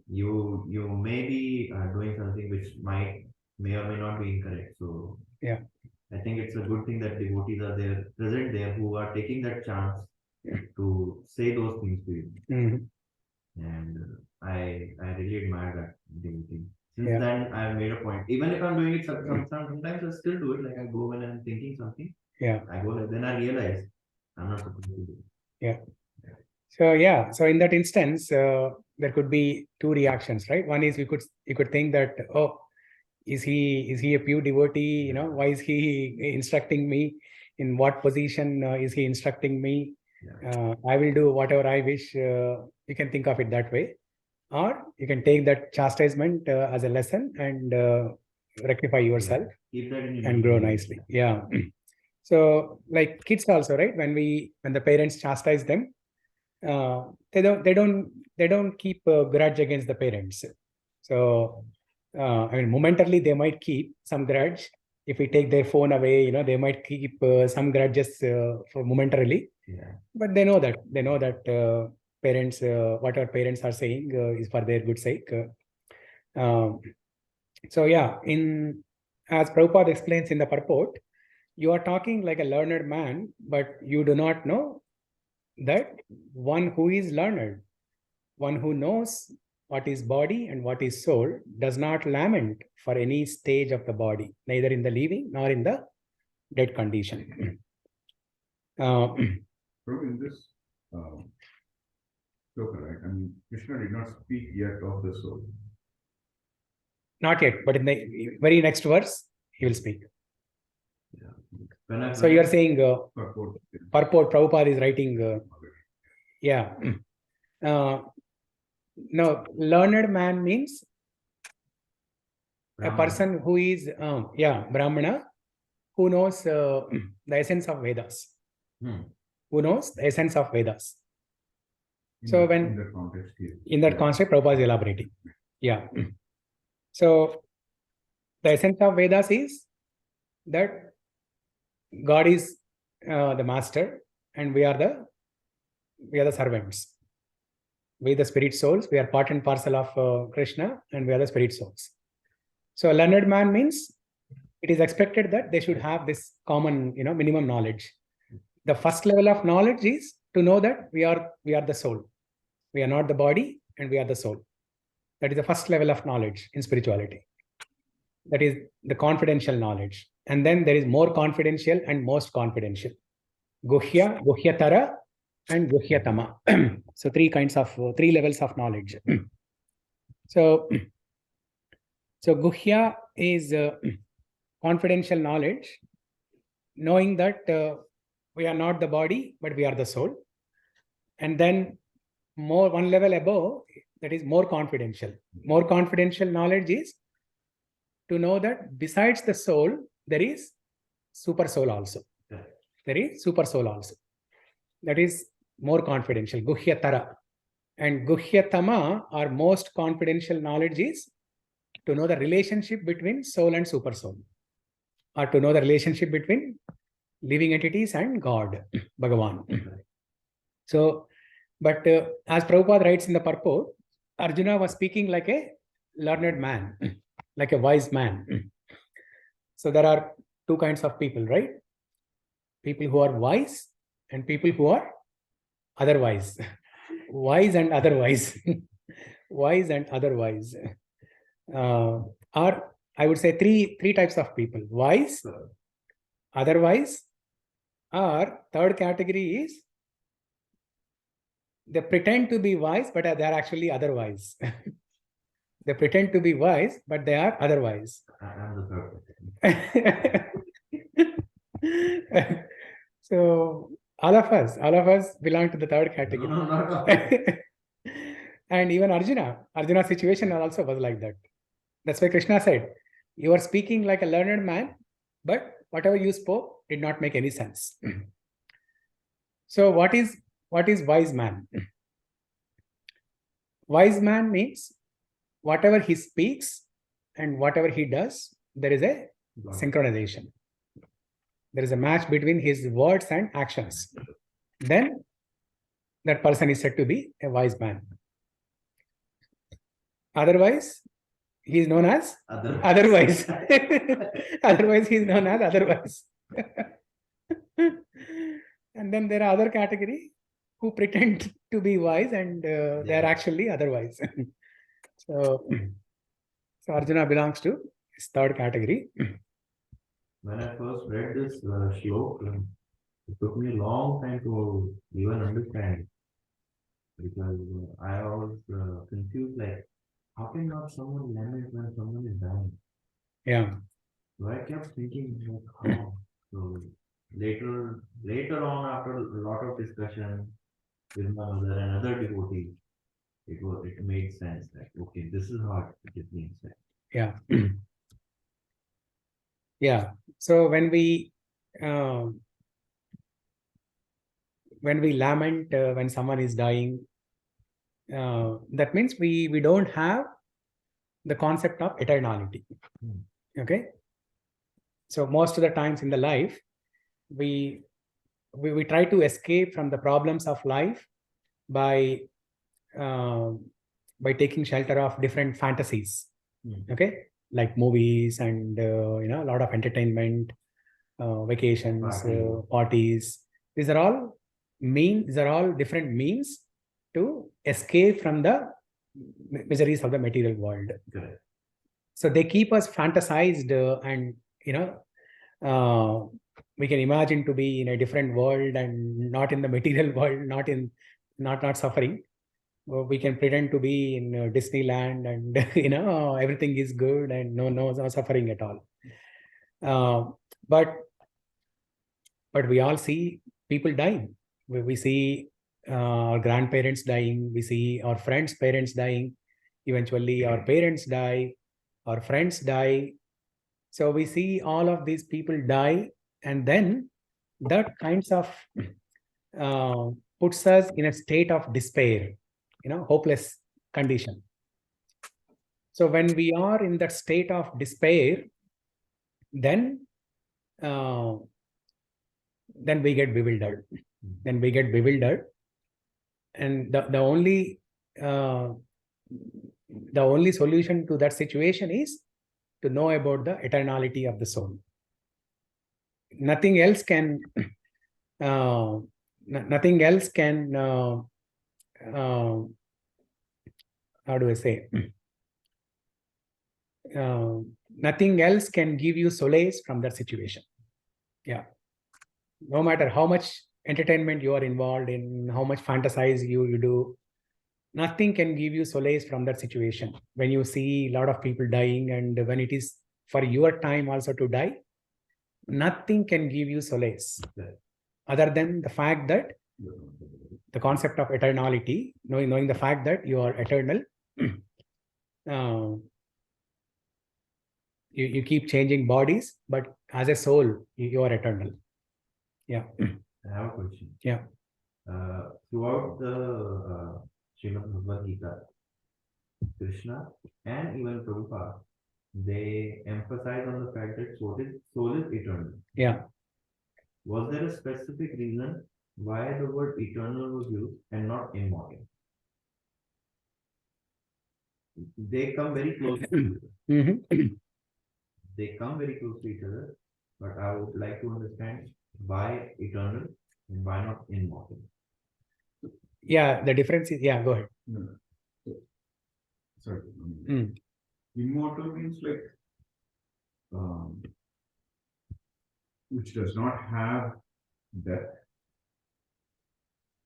you may be doing something which may or may not be incorrect. So yeah, I think it's a good thing that devotees are there, present there, who are taking that chance to say those things to you. And I really admire that devotee. Since then, I've made a point. Even if I'm doing it sometimes, I still do it. Like I go when I'm thinking something. Yeah. I go like, then I realize I'm not supposed to do it. Yeah. So in that instance, there could be two reactions, right? One is you could think that, oh, is he a pure devotee? You know, why is he instructing me? In what position is he instructing me? I will do whatever I wish. You can think of it that way, or you can take that chastisement as a lesson and rectify yourself and grow nicely. Yeah. So like kids also, right? When the parents chastise them, they don't keep a grudge against the parents. So I mean, momentarily they might keep some grudge. If we take their phone away, they might keep some grudges for momentarily. Yeah. But they know that parents, what our parents are saying is for their good sake. So yeah, as Prabhupada explains in the purport, you are talking like a learned man, but you do not know that one who is learned, one who knows what is body and what is soul, does not lament for any stage of the body, neither in the living nor in the dead condition. In this sloka, right? I mean, Krishna did not speak yet of the soul. Not yet, but in the very next verse, he will speak. Yeah. So you are saying Purport. Prabhupada is writing. Yeah. No, learned man means Brahmana. a person who is, Brahmana, who knows the essence of Vedas. Who knows the essence of Vedas. So in that context, Prabhupada is elaborating. Yeah. So the essence of Vedas is that God is the master and we are the servants. We are the spirit souls. We are part and parcel of Krishna and we are the spirit souls. So a learned man means it is expected that they should have this common, minimum knowledge. The first level of knowledge is to know that we are the soul. We are not the body and we are the soul. That is the first level of knowledge in spirituality. That is the confidential knowledge. And then there is more confidential and most confidential. Guhya, Guhyatara, and Guhyatama. So three levels of knowledge. So Guhya is confidential knowledge, knowing that we are not the body, but we are the soul. And then one level above, that is more confidential. More confidential knowledge is to know that besides the soul, there is super soul also. There is super soul also. That is more confidential. Guhyatara. And Guhyatama, or most confidential knowledge, is to know the relationship between soul and super soul, or to know the relationship between living entities and God, Bhagavan. So, but as Prabhupada writes in the purport, Arjuna was speaking like a learned man, like a wise man. So there are two kinds of people, right? People who are wise and people who are otherwise. Wise and otherwise. Wise and otherwise. Or I would say three types of people: wise, otherwise, or third category is they pretend to be wise, but they are actually otherwise. They pretend to be wise, but they are otherwise. I'm the third. So all of us belong to the third category. No, not all. And even Arjuna's situation also was like that. That's why Krishna said, you are speaking like a learned man, but whatever you spoke did not make any sense. So what is wise man? Wise man means whatever he speaks and whatever he does, there is a synchronization. There is a match between his words and actions. Then that person is said to be a wise man. Otherwise, he is known as otherwise. Otherwise, he is known as otherwise. And then there are other category who pretend to be wise and they are actually otherwise. So Arjuna belongs to this third category. When I first read this shloka, it took me a long time to even understand, because I was confused, like, how can not someone lament when someone is dying? Yeah. So I kept thinking, like, how? So later on, after a lot of discussion with my mother and other devotees, it made sense. Like, okay, this is how it is being said. Yeah. Yeah. So when we lament when someone is dying, that means we don't have the concept of eternality. Okay. So most of the times in the life, we try to escape from the problems of life by taking shelter of different fantasies. Okay, like movies and a lot of entertainment, vacations, parties. These are all different means to escape from the miseries of the material world. Correct. So they keep us fantasized, and we can imagine to be in a different world and not in the material world, not suffering. We can pretend to be in Disneyland and everything is good and no suffering at all. But we all see people dying. We see our grandparents dying. We see our friends' parents dying. Eventually, our parents die. Our friends die. So we see all of these people die, and then that kinds of puts us in a state of despair, hopeless condition. So when we are in that state of despair, then we get bewildered. Then we get bewildered, and the only solution to that situation is to know about the eternality of the soul. Nothing else can. Nothing else can. How do I say? Nothing else can give you solace from that situation. Yeah. No matter how much entertainment you are involved in, how much fantasize you do, nothing can give you solace from that situation. When you see a lot of people dying, and when it is for your time also to die, nothing can give you solace other than the fact that the concept of eternality, knowing the fact that you are eternal. You keep changing bodies, but as a soul, you are eternal. Yeah. I have a question. Yeah. Throughout the Srimad Bhagavad Gita, Krishna and even Prabhupada, they emphasize on the fact that soul is eternal. Yeah. Was there a specific reason why the word eternal was used and not immortal? They come very close to each other. They come very close to each other, but I would like to understand why eternal and why not immortal. Yeah, the difference is, yeah, go ahead. No. Sorry. Immortal means like which does not have death,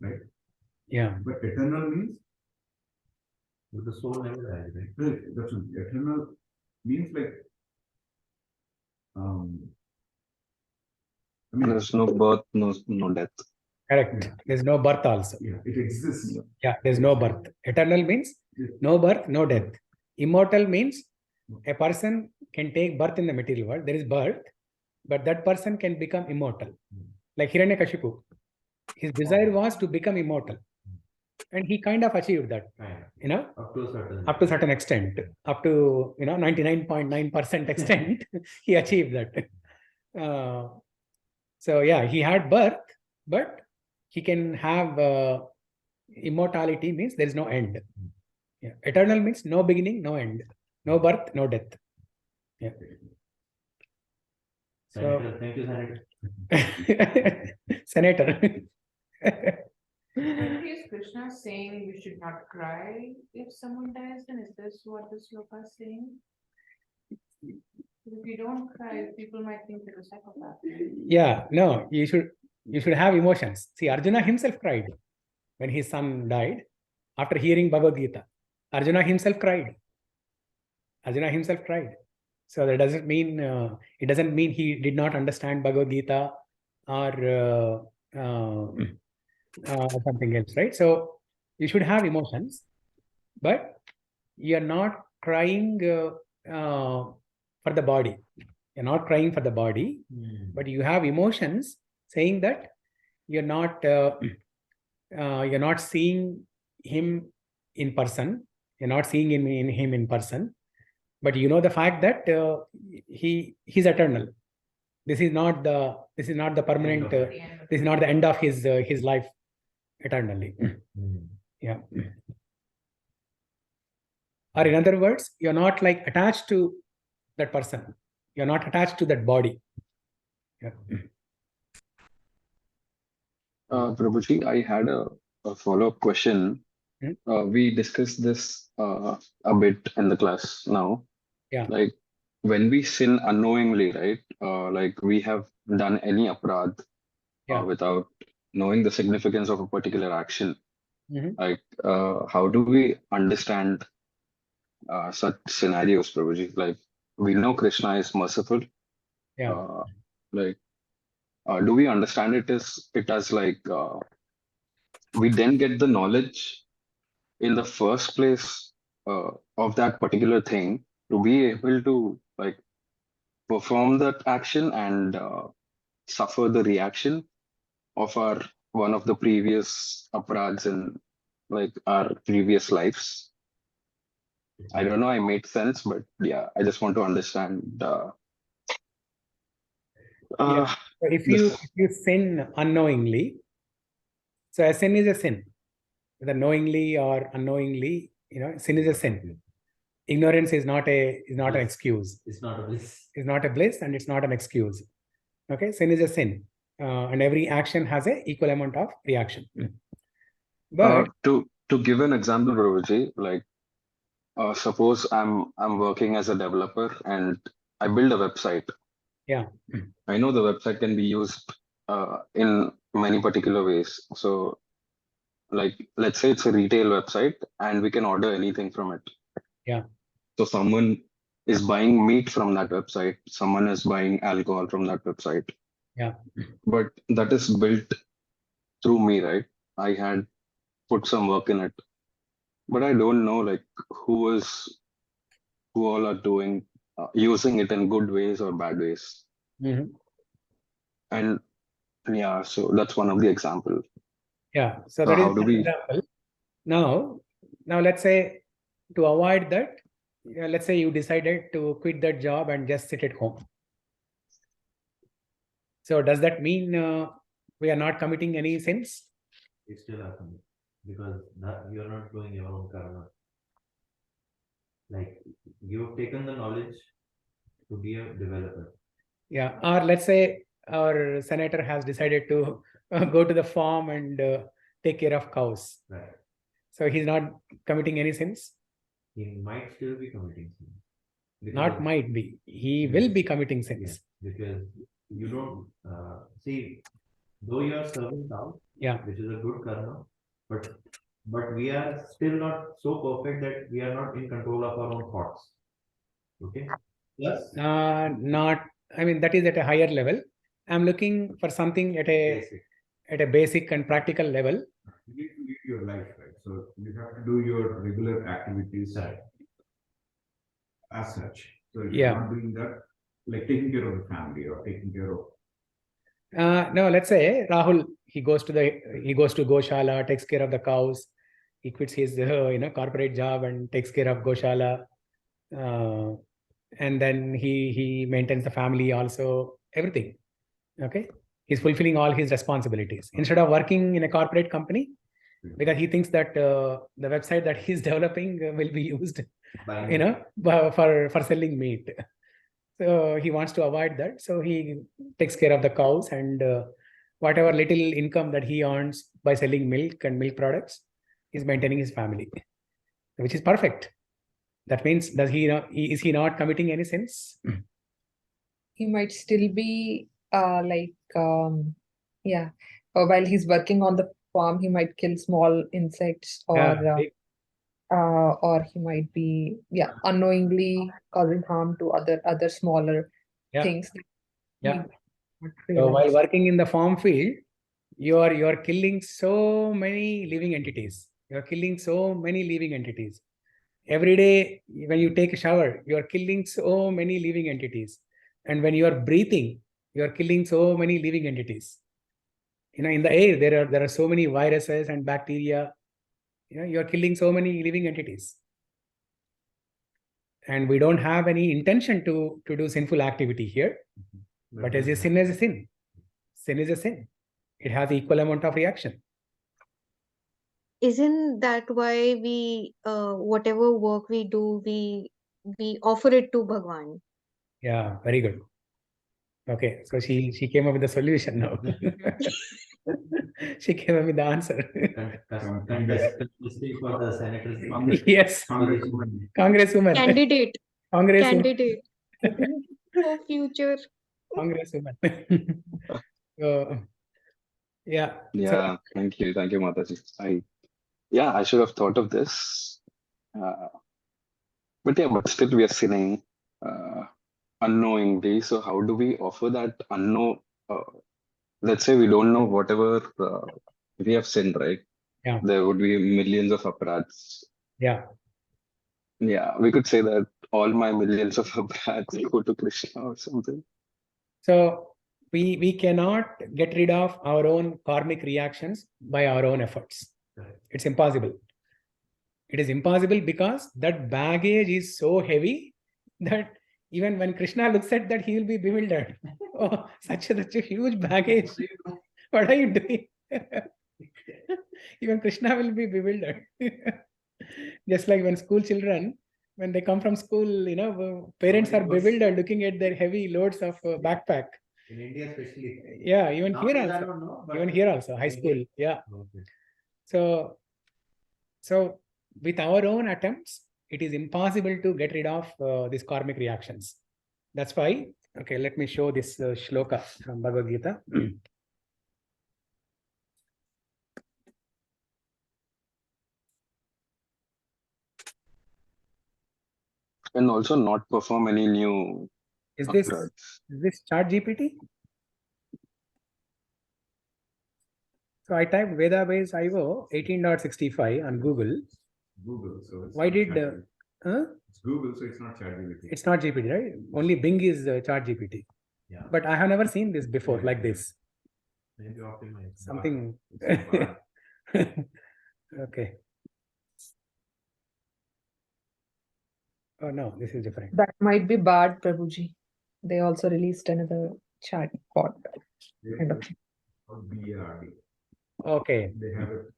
right? Yeah. But eternal means But the soul never dies, right? right, that's what eternal means like I mean There's no birth, no death. Correct. There's no birth also. yeah, it exists. Yeah, there's no birth. Eternal means Yes. no birth, no death. Immortal means a person can take birth in the material world. There is birth, but that person can become immortal. Like Hiranyakashipu. His desire was to become immortal. And he kind of achieved that, you know, Up to a certain up to certain extent, up to, 99.9% extent, he achieved that. So yeah, he had birth, but he can have immortality means there is no end. Yeah. Eternal means no beginning, no end, no birth, no death. Yeah. Senator, thank you, Senator. Senator. Maybe is Krishna saying you should not cry if someone dies? Then is this what the sloka is saying? If you don't cry, people might think you're a psychopath. Yeah, no, you should have emotions. See, Arjuna himself cried when his son died. After hearing Bhagavad Gita, Arjuna himself cried. So that doesn't mean it doesn't mean he did not understand Bhagavad Gita or something else, right? So you should have emotions, but you're not crying for the body. You're not crying for the body, but you have emotions saying that you're not seeing him in person. You're not seeing him in person, but you know the fact that he's eternal. This is not the permanent. This is not the end of his life eternally. Yeah. Or in other words, you're not like attached to that person. You're not attached to that body. Yeah. Prabhuji, I had a follow-up question. We discussed this a bit in the class now. Yeah. Like when we sin unknowingly, right? Like we have done any aparadh without knowing the significance of a particular action. Like how do we understand such scenarios, Prabhuji? Like we know Krishna is merciful. Yeah. Do we understand it as like we then get the knowledge in the first place of that particular thing to be able to like perform that action and suffer the reaction of one of the previous aparadhs in like our previous lives? I don't know I made sense, but yeah, I just want to understand. If you sin unknowingly, so a sin is a sin, whether knowingly or unknowingly, sin is a sin. Ignorance is not an excuse. It's not a bliss. It's not a bliss, and it's not an excuse. Okay, sin is a sin, and every action has an equal amount of reaction. But to give an example, Prabhuji, like suppose I'm working as a developer and I build a website. Yeah. I know the website can be used in many particular ways. So like, let's say it's a retail website and we can order anything from it. Yeah. So someone is buying meat from that website. Someone is buying alcohol from that website. Yeah. But that is built through me, right? I had put some work in it. But I don't know like who all are doing using it in good ways or bad ways. And yeah, so that's one of the examples. Yeah, so that how is do an we example. Now Now let's say to avoid that, let's say you decided to quit that job and just sit at home. So does that mean we are not committing any sins? It still happens because you are not doing your own karma. Like you have taken the knowledge to be a developer. Yeah, or let's say our senator has decided to go to the farm and take care of cows. Right. So he's not committing any sins? He might still be committing sins. Not might be. He will be committing sins. Yes, because you don't see, though you are serving cows, Yeah. which is a good karma, but we are still not so perfect that we are not in control of our own thoughts. Okay. Plus, Not. I mean, that is at a higher level. I'm looking for something at a basic and practical level. You need to live your life, right? So you have to do your regular activities as such. So if you're not doing that, like taking care of the family or taking care of. No, let's say Rahul, he goes to Goshala, takes care of the cows. He quits his corporate job and takes care of Goshala. And then he maintains the family also, everything. Okay. He's fulfilling all his responsibilities instead of working in a corporate company, because he thinks that the website that he's developing will be used, for selling meat. So he wants to avoid that. So he takes care of the cows and whatever little income that he earns by selling milk and milk products, is maintaining his family, which is perfect. That means, is he not committing any sins? He might still be while he's working on the farm, he might kill small insects, or he might be unknowingly causing harm to other smaller things. Yeah. So while working in the farm field, you are killing so many living entities. You are killing so many living entities. Every day when you take a shower, you are killing so many living entities. And when you are breathing, you are killing so many living entities. In the air, there are so many viruses and bacteria. You are killing so many living entities. And we don't have any intention to do sinful activity here. But as a sin is a sin. Sin is a sin. It has equal amount of reaction. Isn't that why we whatever work we do, we offer it to Bhagwan? Yeah, very good. Okay, so she came up with the solution now. She came up with the answer. For the senator's Yes, Congresswoman. Candidate. Congresswoman. For future. Congresswoman. Yeah. Yeah, thank you, Mataji. I should have thought of this. But still we are sinning unknowingly. So how do we offer that unknown? Let's say we don't know whatever we have sinned, right? Yeah. There would be millions of aparats. Yeah. Yeah, we could say that all my millions of aparats go to Krishna or something. So we cannot get rid of our own karmic reactions by our own efforts. It's impossible. It is impossible because that baggage is so heavy that even when Krishna looks at that, he will be bewildered. Oh, such a huge baggage. What are you doing? Even Krishna will be bewildered. Just like when school children, when they come from school, parents are bewildered looking at their heavy loads of backpack. In India especially. Yeah, even Now here I also. don't know, but Even here also, high school. Yeah. Okay. So with our own attempts, it is impossible to get rid of these karmic reactions. That's why, okay, let me show this shloka from Bhagavad Gita. And also not perform any new Is aparats. this Chat GPT? So I typed Veda Base IO 18.65 on Google. So it's Why not did ChatGPT. It's Google, so it's not ChatGPT. It's not GPT, right? Only Bing is Chat GPT. Yeah. But I have never seen this before like this. Maybe optimize. Something. It's a bar. Okay. Oh no, this is different. That might be bad, Prabhuji. They also released another chat bot kind of thing. BRD. Okay. They have it.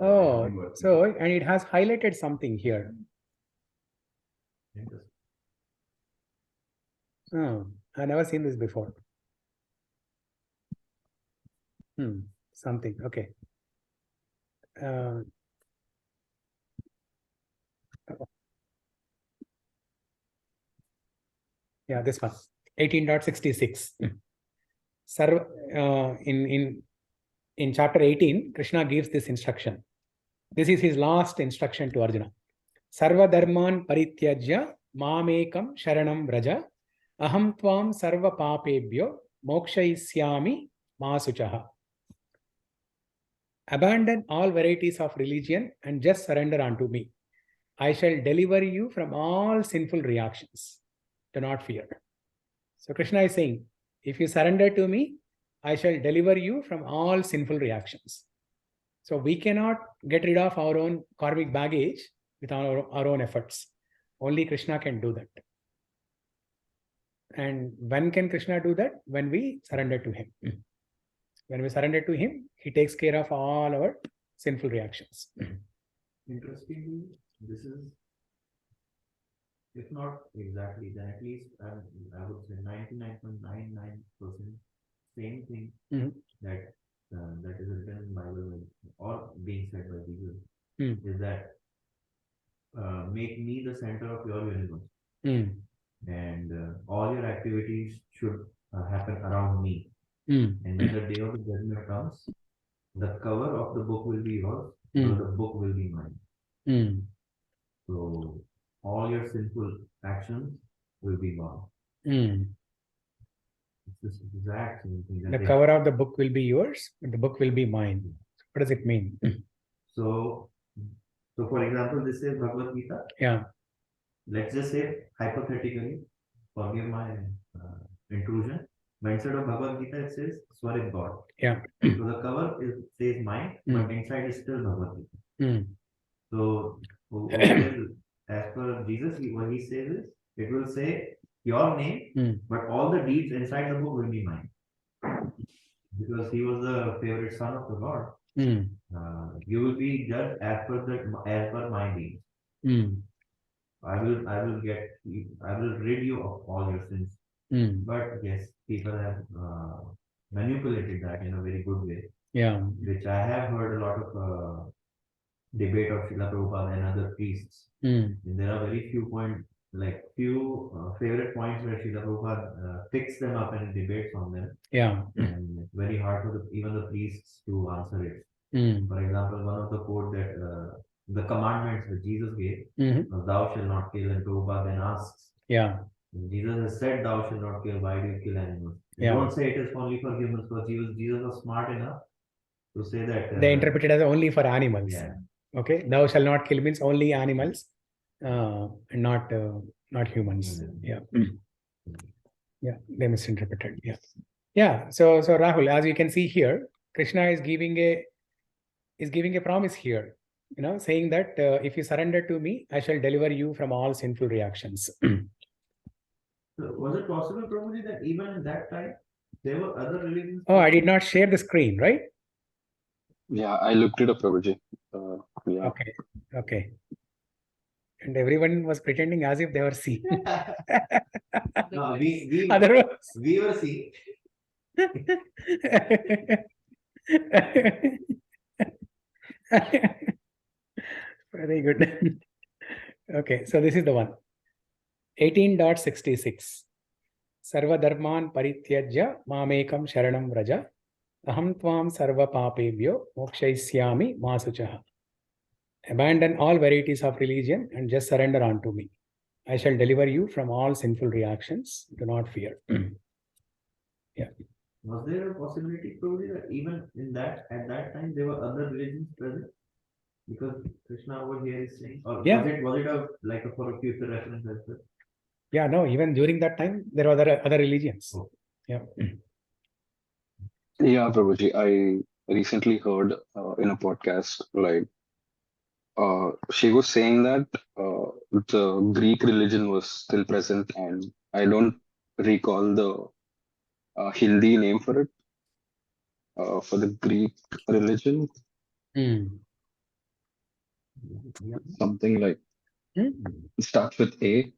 Oh, so and it has highlighted something here. Oh, I've never seen this before. Something. Okay. Yeah, this one. 18.66. Sarva, in chapter 18, Krishna gives this instruction. This is his last instruction to Arjuna. Sarva dharman parityajya mamekam sharanam vraja aham tvam sarva papebhyo mokshayisyami masuchaha. Abandon all varieties of religion and just surrender unto me. I shall deliver you from all sinful reactions. Do not fear. So Krishna is saying, if you surrender to me, I shall deliver you from all sinful reactions. So we cannot get rid of our own karmic baggage with our own efforts. Only Krishna can do that. And when can Krishna do that? When we surrender to him. When we surrender to him, he takes care of all our sinful reactions. Interestingly, this is, if not exactly, then at least I would say 99.99% same thing that is written in Bible or being said by Jesus is that make me the center of your universe, and all your activities should happen around me. And when the day of the judgment comes, the cover of the book will be yours, so the book will be mine. So all your sinful actions will be gone. It's this exact same thing. The cover of the book will be yours, and the book will be mine. What does it mean? So for example, this is Bhagavad Gita. Yeah. Let's just say hypothetically, forgive my intrusion. But instead of Bhagavad Gita, it says Swarit God. Yeah. So the cover says mine, but inside is still Bhagavad Gita. So as per Jesus, what he says is, it will say your name, but all the deeds inside the book will be mine. Because he was the favorite son of the Lord. You will be judged as per my deeds. I will rid you of all your sins. But yes, people have manipulated that in a very good way. Yeah. Which I have heard a lot of debate of Srila Prabhupada and other priests. And there are very few favorite points where Srila Prabhupada picks them up and debates on them. Yeah. And it's very hard for even the priests to answer it. For example, one of the quote that the commandments that Jesus gave, thou shalt not kill, and Prabhupada then asks, Jesus has said thou shalt not kill, why do you kill animals? Don't say it is only for humans, because Jesus was smart enough to say that they interpret it as only for animals. Yeah. Okay, thou shall not kill means only animals, and not humans. Yeah. Yeah, they misinterpreted. Yeah. Yeah. So Rahul, as you can see here, Krishna is giving a promise here, saying that if you surrender to me, I shall deliver you from all sinful reactions. So was it possible, Prabhuji, that even in that time there were other religions? Oh, I did not share the screen, right? Yeah, I looked it up, Prabhuji. Yeah. Okay. And everyone was pretending as if they were seeing. No, we were seeing. Very good. Okay, so this is the one. 18.66. Sarva dharman parityajya mamekam sharanam vraja aham tvam sarva papebhyo mokshayisyami masuchaha. Abandon all varieties of religion and just surrender unto me. I shall deliver you from all sinful reactions. Do not fear. Yeah. Was there a possibility, probably, that even at that time there were other religions present? Because Krishna over here is saying, or was it for a future reference as well? Yeah, no, even during that time there were other religions. Oh. Yeah. Yeah, Prabhuji, I recently heard in a podcast, she was saying that the Greek religion was still present, and I don't recall the Hindi name for it, for the Greek religion. Something like it starts with A.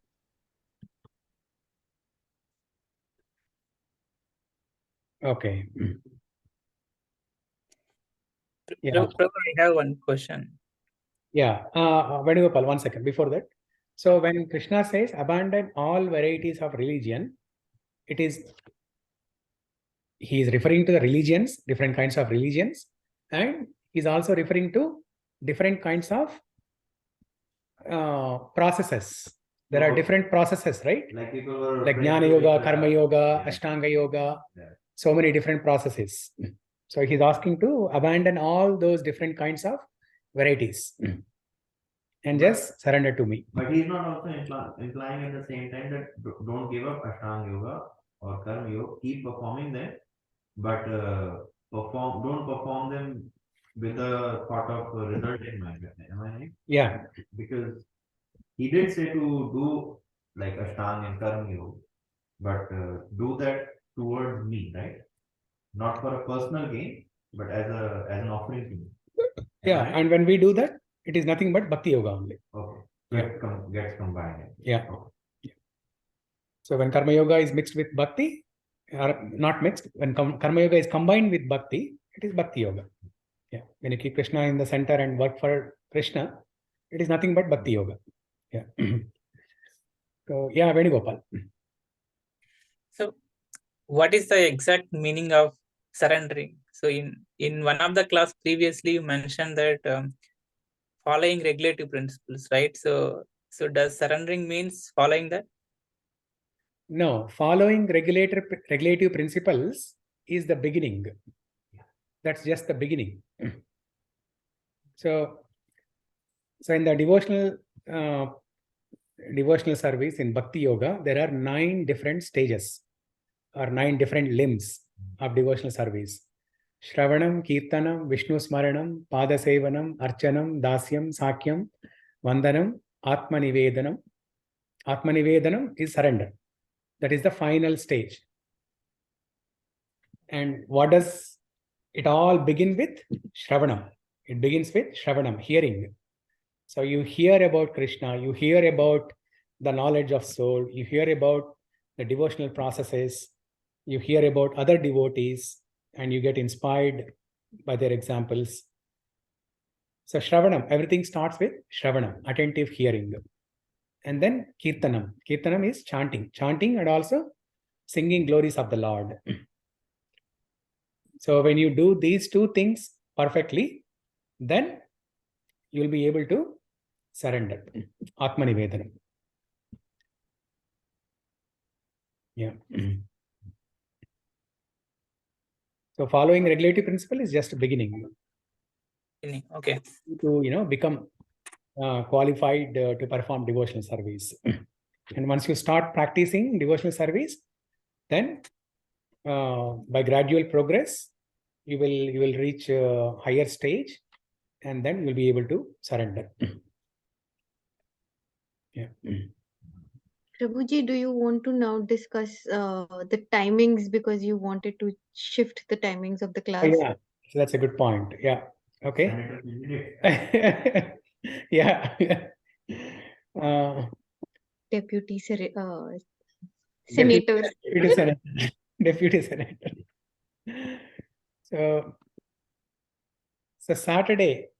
Okay. Yeah. Prabhu, I have one question. Yeah. Venugopal, 1 second before that. So when Krishna says abandon all varieties of religion, it is he is referring to the religions, different kinds of religions, and he's also referring to different kinds of processes. There are different processes, right? Like people were Like trying Jnana to Yoga, make Karma Yoga, Ashtanga Yoga, so many different processes. So he's asking to abandon all those different kinds of varieties and just surrender to me. But he's not also implying at the same time that don't give up Ashtanga Yoga or Karma Yoga, keep performing them, but don't perform them with the thought of result in mind. Am I right? Yeah. Because he did say to do like Ashtanga and Karma Yoga, but do that towards me, right? Not for a personal gain, but as an offering to me. Yeah, and when we do that, it is nothing but Bhakti Yoga only. Okay. Yeah. It gets combined. Yeah. So when Karma Yoga is mixed with Bhakti, or not mixed, when Karma Yoga is combined with Bhakti, it is Bhakti Yoga. Yeah. When you keep Krishna in the center and work for Krishna, it is nothing but Bhakti Yoga. Yeah. So yeah, Venugopal. So what is the exact meaning of surrendering? So in one of the class previously you mentioned that following regulative principles, right? So does surrendering means following that? No, following regulative principles is the beginning. That's just the beginning. So in the devotional service in Bhakti Yoga, there are 9 different stages or 9 different limbs of devotional service. Shravanam, Kirtanam, Vishnu Smaranam, Padasevanam, Archanam, Dasyam, Sakyam, Vandanam, Atmanivedanam. Atmanivedanam is surrender. That is the final stage. And what does it all begin with? Shravanam. It begins with Shravanam, hearing. So you hear about Krishna, you hear about the knowledge of soul, you hear about the devotional processes, you hear about other devotees, and you get inspired by their examples. So Shravanam, everything starts with Shravanam, attentive hearing. And then Kirtanam. Kirtanam is chanting and also singing glories of the Lord. So when you do these 2 things perfectly, then you will be able to surrender. Atmanivedanam. Yeah. So following regulative principle is just a beginning. Okay. To become qualified to perform devotional service. And once you start practicing devotional service, then by gradual progress, you will reach a higher stage, and then you'll be able to surrender. Yeah. Prabhuji, do you want to now discuss the timings, because you wanted to shift the timings of the class? Yeah, so that's a good point. Yeah. Okay. Yeah. Deputy Senator. Deputy Senator. Deputy Senator. So Saturday.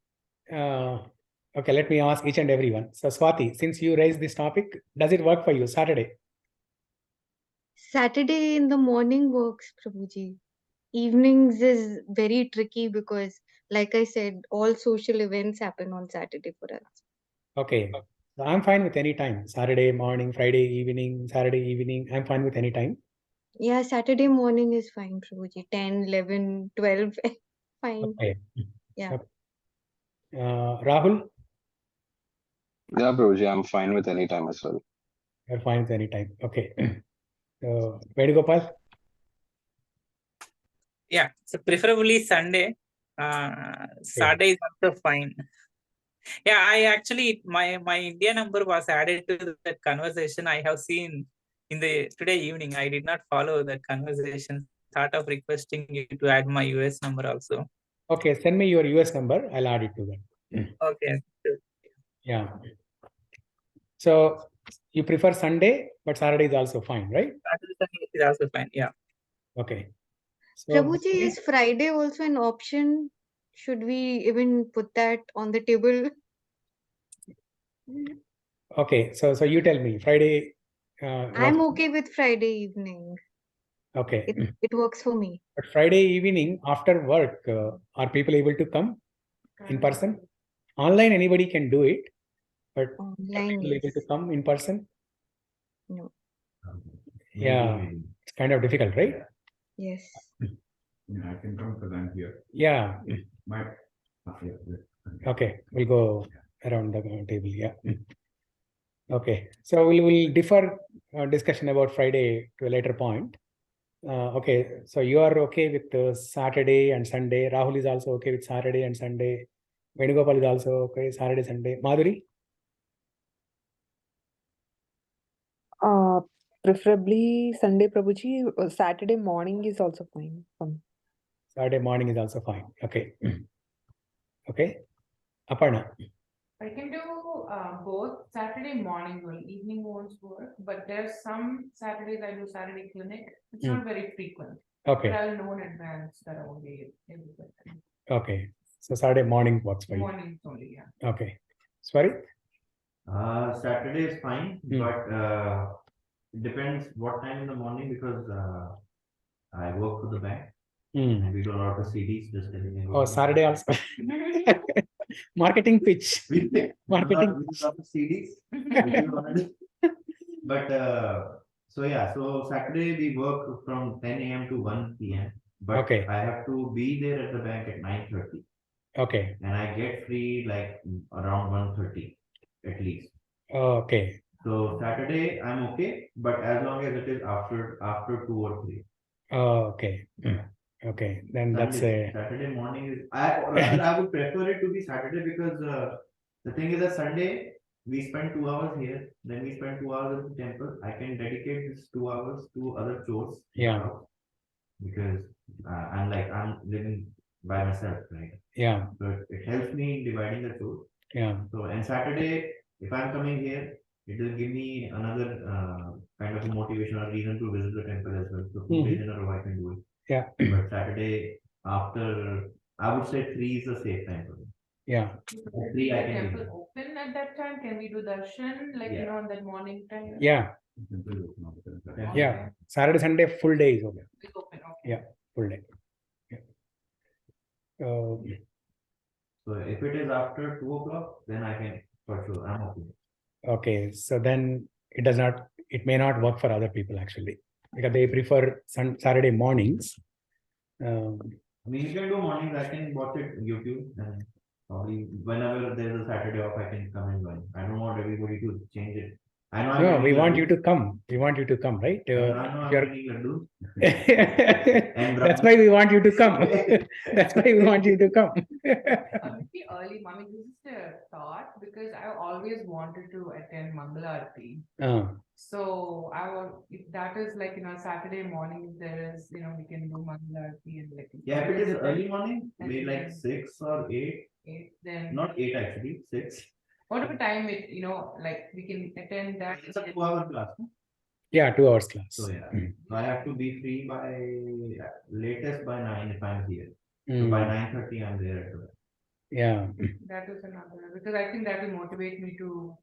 Okay, let me ask each and everyone. So Swati, since you raised this topic, does it work for you Saturday? Saturday in the morning works, Prabhuji. Evenings is very tricky because, like I said, all social events happen on Saturday for us. Okay. So I'm fine with any time. Saturday morning, Friday evening, Saturday evening. I'm fine with any time. Yeah, Saturday morning is fine, Prabhuji. 10, 11, 12, fine. Okay. Yeah. Okay. Rahul? Yeah, Prabhuji, I'm fine with any time as well. You're fine with any time. Okay. So, Venugopal? Yeah, so preferably Sunday. Saturday is also fine. Yeah, I actually my India number was added to that conversation. I have seen in the today evening. I did not follow that conversation. Thought of requesting you to add my US number also. Okay, send me your US number. I'll add it to that. Okay. Yeah. So you prefer Sunday, but Saturday is also fine, right? Saturday is also fine. Yeah. Okay. So Prabhuji, is Friday also an option? Should we even put that on the table? okay, so you tell me Friday. I'm okay with Friday evening. Okay. It works for me. But Friday evening after work, are people able to come in person? Online, anybody can do it, but are Online, people able to come in person? no. Yeah, it's kind of difficult, right? Yes. Yeah, I can come because I'm here. Yeah. My, Okay, we'll go around the table. Yeah. Okay, so we'll defer discussion about Friday to a later point. Okay, so you are okay with Saturday and Sunday. Rahul is also okay with Saturday and Sunday. Venugopal is also okay, Saturday, Sunday. Madhuri? Preferably Sunday, Prabhuji. Saturday morning is also fine. Saturday morning is also fine. Okay. Okay. Aparna? I can do both. Saturday morning will, evening won't work, but there's some Saturdays I do Saturday clinic. It's not very frequent. Okay. But I'll know in advance that I won't be able to. Okay. So Saturday morning works for you. Mornings only, yeah. Okay. Sorry? Saturday is fine, but it depends what time in the morning because I work for the bank and we do a lot of CDs. Just telling you. Oh, Saturday also. Marketing pitch. Marketing. CDs. But so yeah, so Saturday we work from 10 a.m. to 1 p.m. But Okay. I have to be there at the bank at 9:30. Okay. And I get free like around 1:30 at least. Okay. So Saturday I'm okay, but as long as it is after 2 or 3. Okay. Okay. Then that's a Saturday morning is I would prefer it to be Saturday because the thing is that Sunday we spend 2 hours here, then we spend 2 hours at the temple. I can dedicate this 2 hours to other chores. Yeah. Because I'm living by myself, right? Yeah. But it helps me in dividing the chores. Yeah. So and Saturday, if I'm coming here, it will give me another kind of a motivation or reason to visit the temple as well. So 2 days in a row I can do it. Yeah. But Saturday after, I would say 3 is a safe time for me. Yeah. Is the temple open at that time? Can we do darshan on that morning time? Yeah. Yeah. Saturday, Sunday, full day is okay. It's open, okay. Yeah, full day. Yeah. So if it is after 2 o'clock, then I can for sure. I'm okay. Okay, so then it may not work for other people actually because they prefer Saturday mornings. I mean, you can do mornings. I can watch it on YouTube and probably whenever there's a Saturday off, I can come and join. I don't want everybody to change it. I know. No, we want you to come. We want you to come, right? That's why we want you to come. That's why we want you to come. Maybe early morning. This is the thought because I always wanted to attend Mangala Aarti. So if that is Saturday morning, there is we can do Mangala Aarti and yeah, if it is early morning, maybe like 6 or 8. 8 then not 8 actually 6. Whatever time we can attend that. It's a 2-hour class. No? Yeah, 2 hours class. So yeah, so I have to be free by latest by 9 if I'm here. So by 9:30 I'm there at the. Yeah. That is another because I think that will motivate me to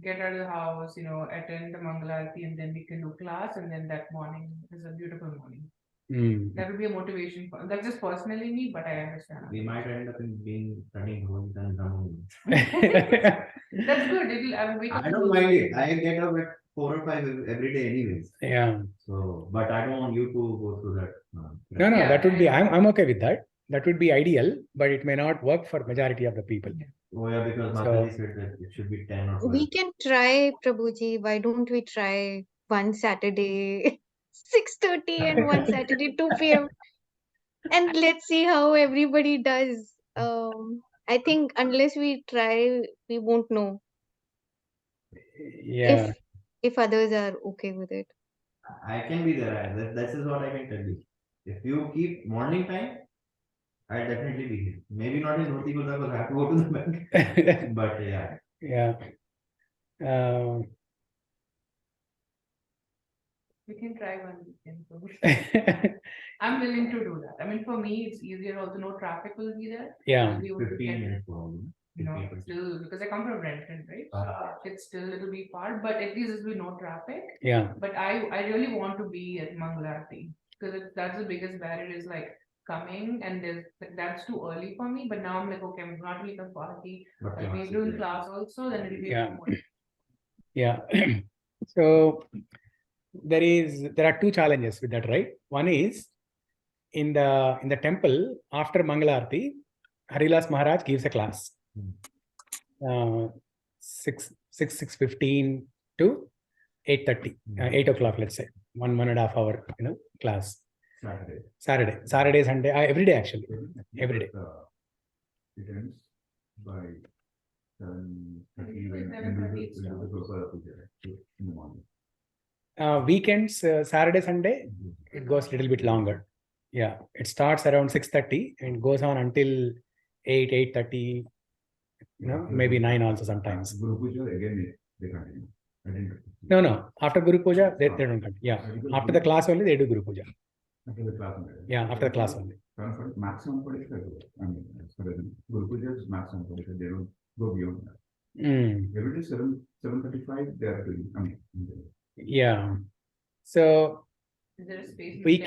get out of the house, attend the Mangala Aarti and then we can do class and then that morning is a beautiful morning. That would be a motivation for that's just personally me, but I understand. We might end up in being studying homes and drumming. That's good. I don't mind it. I get up at 4 or 5 every day anyways. Yeah. So, but I don't want you to go through that. No, that would be. I'm okay with that. That would be ideal, but it may not work for majority of the people. Oh yeah, because Mataji said that it should be 10 or 12. We can try, Prabhuji. Why don't we try one Saturday 6:30 and one Saturday 2 p.m. and let's see how everybody does. I think unless we try, we won't know Yeah. if others are okay with it. I can be there. That is what I can tell you. If you keep morning time, I'll definitely be here. Maybe not in Dhoti Kurta because I have to go to the bank. But yeah. Yeah. We can try one weekend. I'm willing to do that. I mean, for me, it's easier. Also, no traffic will be there. Yeah. I'll be able to 15 get, minutes probably. you know, still because I come from Renton, right? It's still a little bit far, but at least there'll be no traffic. Yeah. But I really want to be at Mangalarti because that's the biggest barrier is like coming and that's too early for me. But now I'm like, okay, I'm not really the party. I'll be doing class also, then it'll be more. Yeah. So there are two challenges with that, right? One is in the temple after Mangalarti, Harilas Maharaj gives a class. 6:15 to 8:30, 8 o'clock, let's say, 1.5 hour, class. Saturday, Sunday, every day actually, every day. It ends by 7:30 in the morning. Weekends, Saturday, Sunday, it goes a little bit longer. Yeah, it starts around 6:30 and goes on until 8:30. Maybe 9 also sometimes. Guru Puja again they continue. No. After Guru Puja, they don't continue. Yeah, after the class only they do Guru Puja. After the class only. Yeah, after the class only. Maximum 45. I mean, as far as Guru Puja is maximum 45. They don't go beyond that. Every day 7:35 they are doing. I mean. Yeah. So is there a space we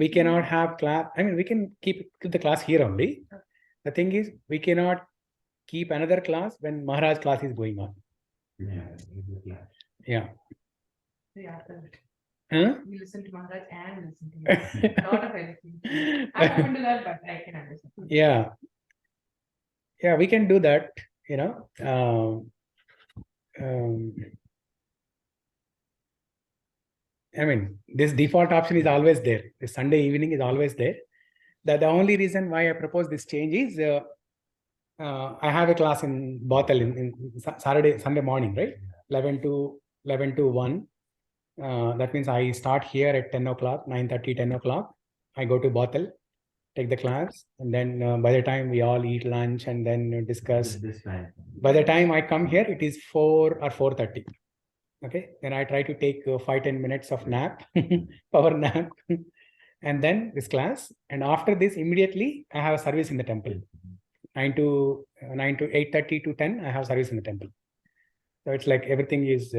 cannot have class. I mean, we can keep the class here only. The thing is, we cannot keep another class when Maharaj class is going on. Yeah. Huh? We listen to Maharaj and listen to you. A lot of everything. I'm open to that, but I can understand. Yeah. Yeah, we can do that, I mean, this default option is always there. The Sunday evening is always there. The only reason why I propose this change is I have a class in Bothal in Sunday morning, right? 11 to 1. That means I start here at 10 o'clock, 9:30, 10 o'clock. I go to Bothal, take the class, and then by the time we all eat lunch and then discuss. By the time I come here, it is 4 or 4:30. Okay, then I try to take 5-10 minutes of nap, power nap, and then this class. And after this, immediately I have a service in the temple. 9 to 8:30 to 10, I have service in the temple. So it's like everything is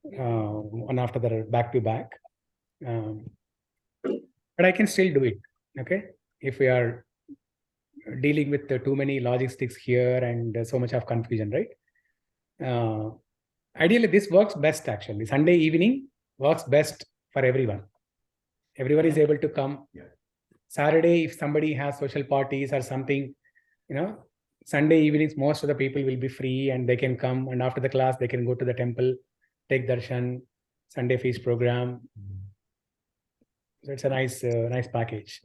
one after the back to back. But I can still do it. Okay, if we are dealing with too many logistics here and so much of confusion, right? Ideally, this works best actually. Sunday evening works best for everyone. Everyone is able to come. Saturday, if somebody has social parties or something, Sunday evenings, most of the people will be free and they can come. And after the class, they can go to the temple, take darshan, Sunday feast program. So it's a nice package.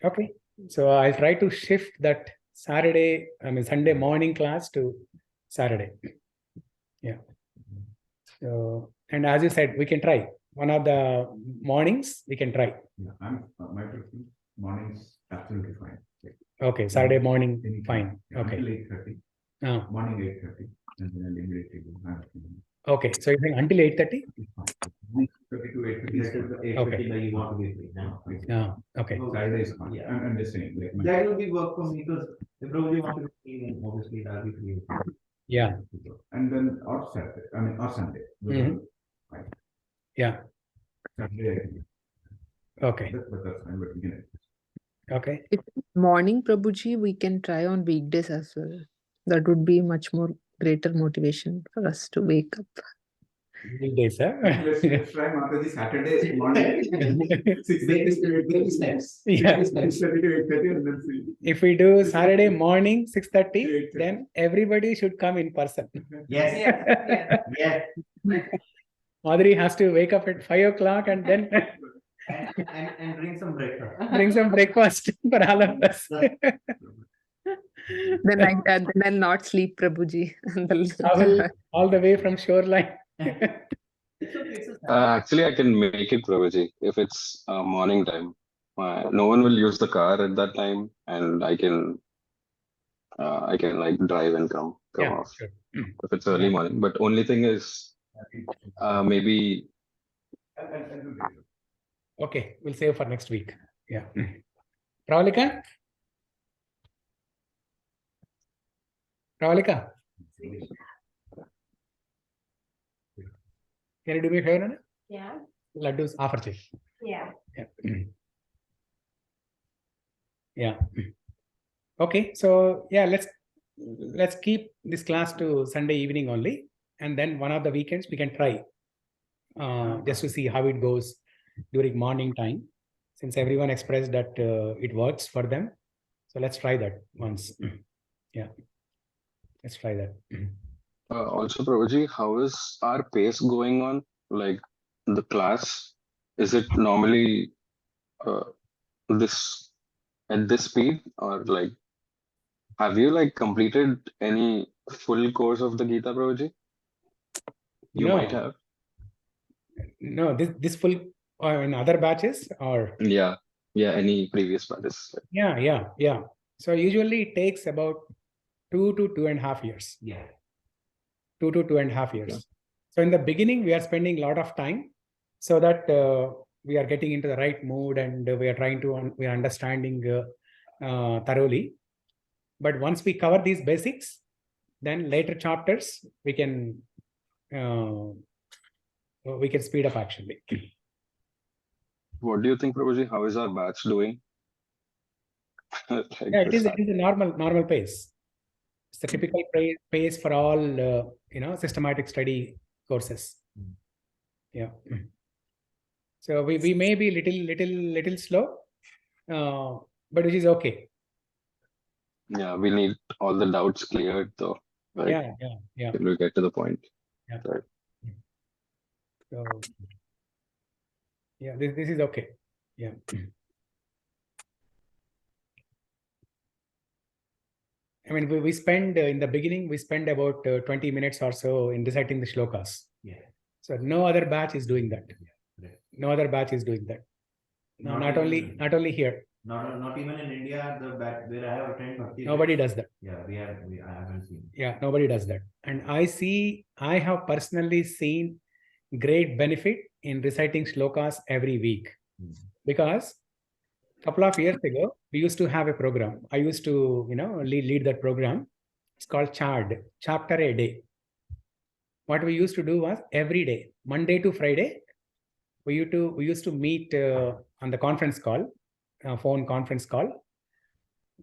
Okay, so I'll try to shift that Sunday morning class to Saturday. Yeah. So, and as you said, we can try one of the mornings. We can try. Yeah, my preference mornings absolutely fine. Okay, Saturday morning fine. Okay. Until 8:30. Morning 8:30, and then I'll immediately go. Okay, so you think until 8:30? 8:30 to 8:30. Okay. You want to be free now. Okay. Saturday is fine. Yeah. I'm just saying. Like That will be work for me because if Prabhuji want to be free, then obviously I'll be free. Yeah. And then or Saturday, or Sunday. Fine. Yeah. Saturday. Okay. But that's fine. But we can. Okay. If morning Prabhuji, we can try on weekdays as well. That would be much more greater motivation for us to wake up. Weekdays, huh? Let's try Mataji Saturday morning. 6:30 steps. Yeah. 6:30 to 8:30 and then see. If we do Saturday morning 6:30, then everybody should come in person. Yes. Yeah. Yeah. Madhuri has to wake up at 5 o'clock and then and bring some breakfast. Bring some breakfast for all of us. Then like that, then I'll not sleep, Prabhuji. Travel all the way from shoreline. Actually, I can make it, Prabhuji, if it's morning time. No one will use the car at that time, and I can like drive and come Yeah, off sure. if it's early morning. But only thing is, maybe Okay, we'll save for next week. Yeah. Pravalika? Pravalika? Can you do me a favor? Yeah. Laddus offer check. Yeah. Yeah. Okay, so yeah, let's keep this class to Sunday evening only, and then one of the weekends we can try just to see how it goes during morning time, since everyone expressed that it works for them. So let's try that once. Yeah, let's try that. also, Prabhuji, how is our pace going on? Like the class, is it normally this at this speed, or like have you like completed any full course of the Gita, Prabhuji? You No. might have. No, this full in other batches or Yeah, any previous batches. yeah. So usually it takes about 2 to 2.5 years. Yeah. 2 to 2.5 years. Yeah. So in the beginning, we are spending a lot of time so that we are getting into the right mood, and we are understanding thoroughly. But once we cover these basics, then later chapters we can speed up actually. What do you think, Prabhuji? How is our batch doing? Like Yeah, it this is a normal pace. It's the typical pace for all systematic study courses. Yeah. So we may be little slow, but which is okay. Yeah, we need all the doubts cleared though. Right? Yeah. Till we get to the point. Yeah. Right. So yeah, this is okay. Yeah. I mean, we spend in the beginning, we spend about 20 minutes or so in reciting the shlokas. Yeah. So no other batch is doing that. Yeah. No other batch is doing that. No, not only here. Not even in India, the batch where I have attended Bhakti. Nobody does that. Yeah, I haven't seen. Yeah, nobody does that. And I have personally seen great benefit in reciting shlokas every week. Because a couple of years ago, we used to have a program. I used to, lead that program. It's called CHARD, Chapter a Day. What we used to do was every day, Monday to Friday, we used to meet on the conference call, phone conference call.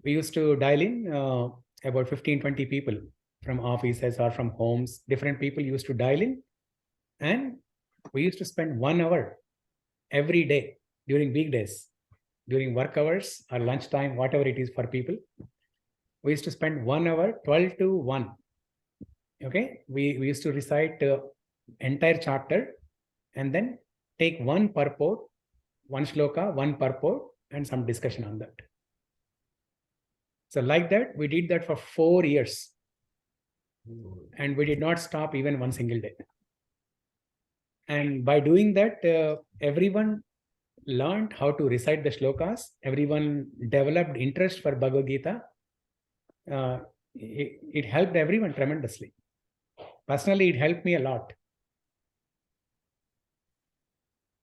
We used to dial in about 15-20 people from offices or from homes. Different people used to dial in, and we used to spend 1 hour every day during weekdays, during work hours or lunchtime, whatever it is for people. We used to spend 1 hour, 12 to 1. Okay, we used to recite entire chapter and then take one purport, one shloka, one purport, and some discussion on that. So like that, we did that for 4 years. And we did not stop even one single day. And by doing that, everyone learned how to recite the shlokas. Everyone developed interest for Bhagavad Gita. It helped everyone tremendously. Personally, it helped me a lot.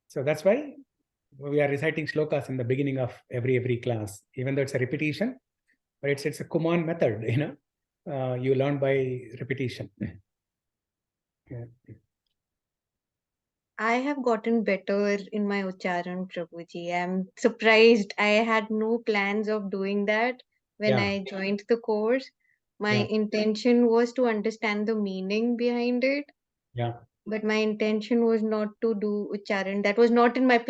So that's why we are reciting shlokas in the beginning of every class, even though it's a repetition, but it's a Kuman method, you learn by repetition. Yeah. I have gotten better in my Ucharan, Prabhuji. I'm surprised. I had no plans of doing that when I joined the course. My intention was to understand the meaning behind it. Yeah. But my intention was not to do Ucharan. That was not in my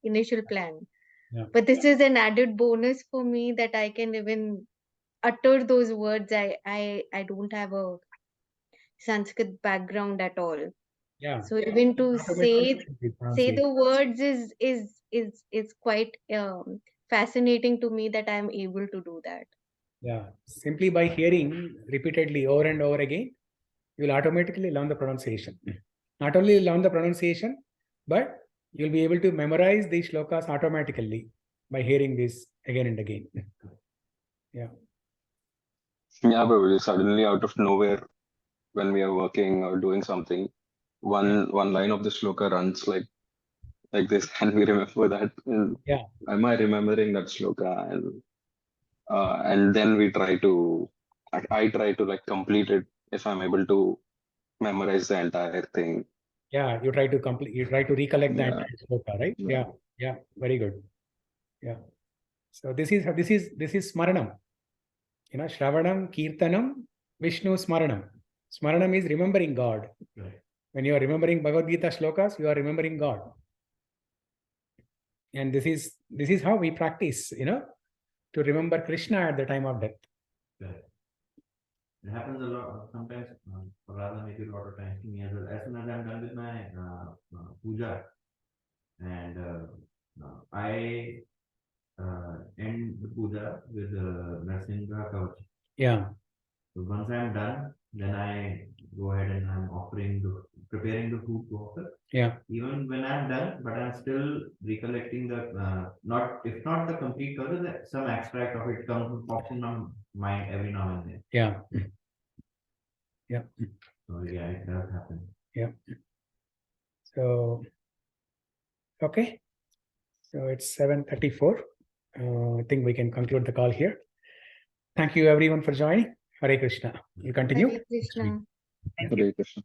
initial plan. Yeah. But this is an added bonus for me that I can even utter those words. I don't have a Sanskrit background at all. Yeah. So even to say the pronunciation. words is quite fascinating to me that I am able to do that. Yeah. Simply by hearing repeatedly over and over again, you will automatically learn the pronunciation. Not only learn the pronunciation, but you'll be able to memorize these shlokas automatically by hearing this again and again. Yeah. Yeah, but suddenly out of nowhere, when we are working or doing something, one line of the shloka runs like this, and we remember that. And Yeah. am I remembering that shloka? And then we try to, I try to like complete it if I'm able to memorize the entire thing. Yeah. You try to complete. You try to recollect the Yeah. entire shloka, right? Yeah. Yeah. Yeah. Very good. Yeah. So this is smaranam. Shravanam, Kirtanam, Vishnu Smaranam. Smaranam is remembering God. Right. When you are remembering Bhagavad Gita shlokas, you are remembering God. And this is how we practice, to remember Krishna at the time of death. Right. It happens a lot. Sometimes, or rather, maybe a lot of times to me as well. As soon as I'm done with my puja, and I end the puja with Narsingha Kavach. Yeah. So once I'm done, then I go ahead and I'm preparing the food to offer. Yeah. Even when I'm done, but I'm still recollecting the if not the complete cover, some extract of it pops in my mind every now and then. Yeah. Yeah. So yeah, it does happen. Yeah. So okay. So it's 7:34. I think we can conclude the call here. Thank you everyone for joining. Hare Krishna. We'll continue. Hare Krishna. Thank you. Hare Krishna.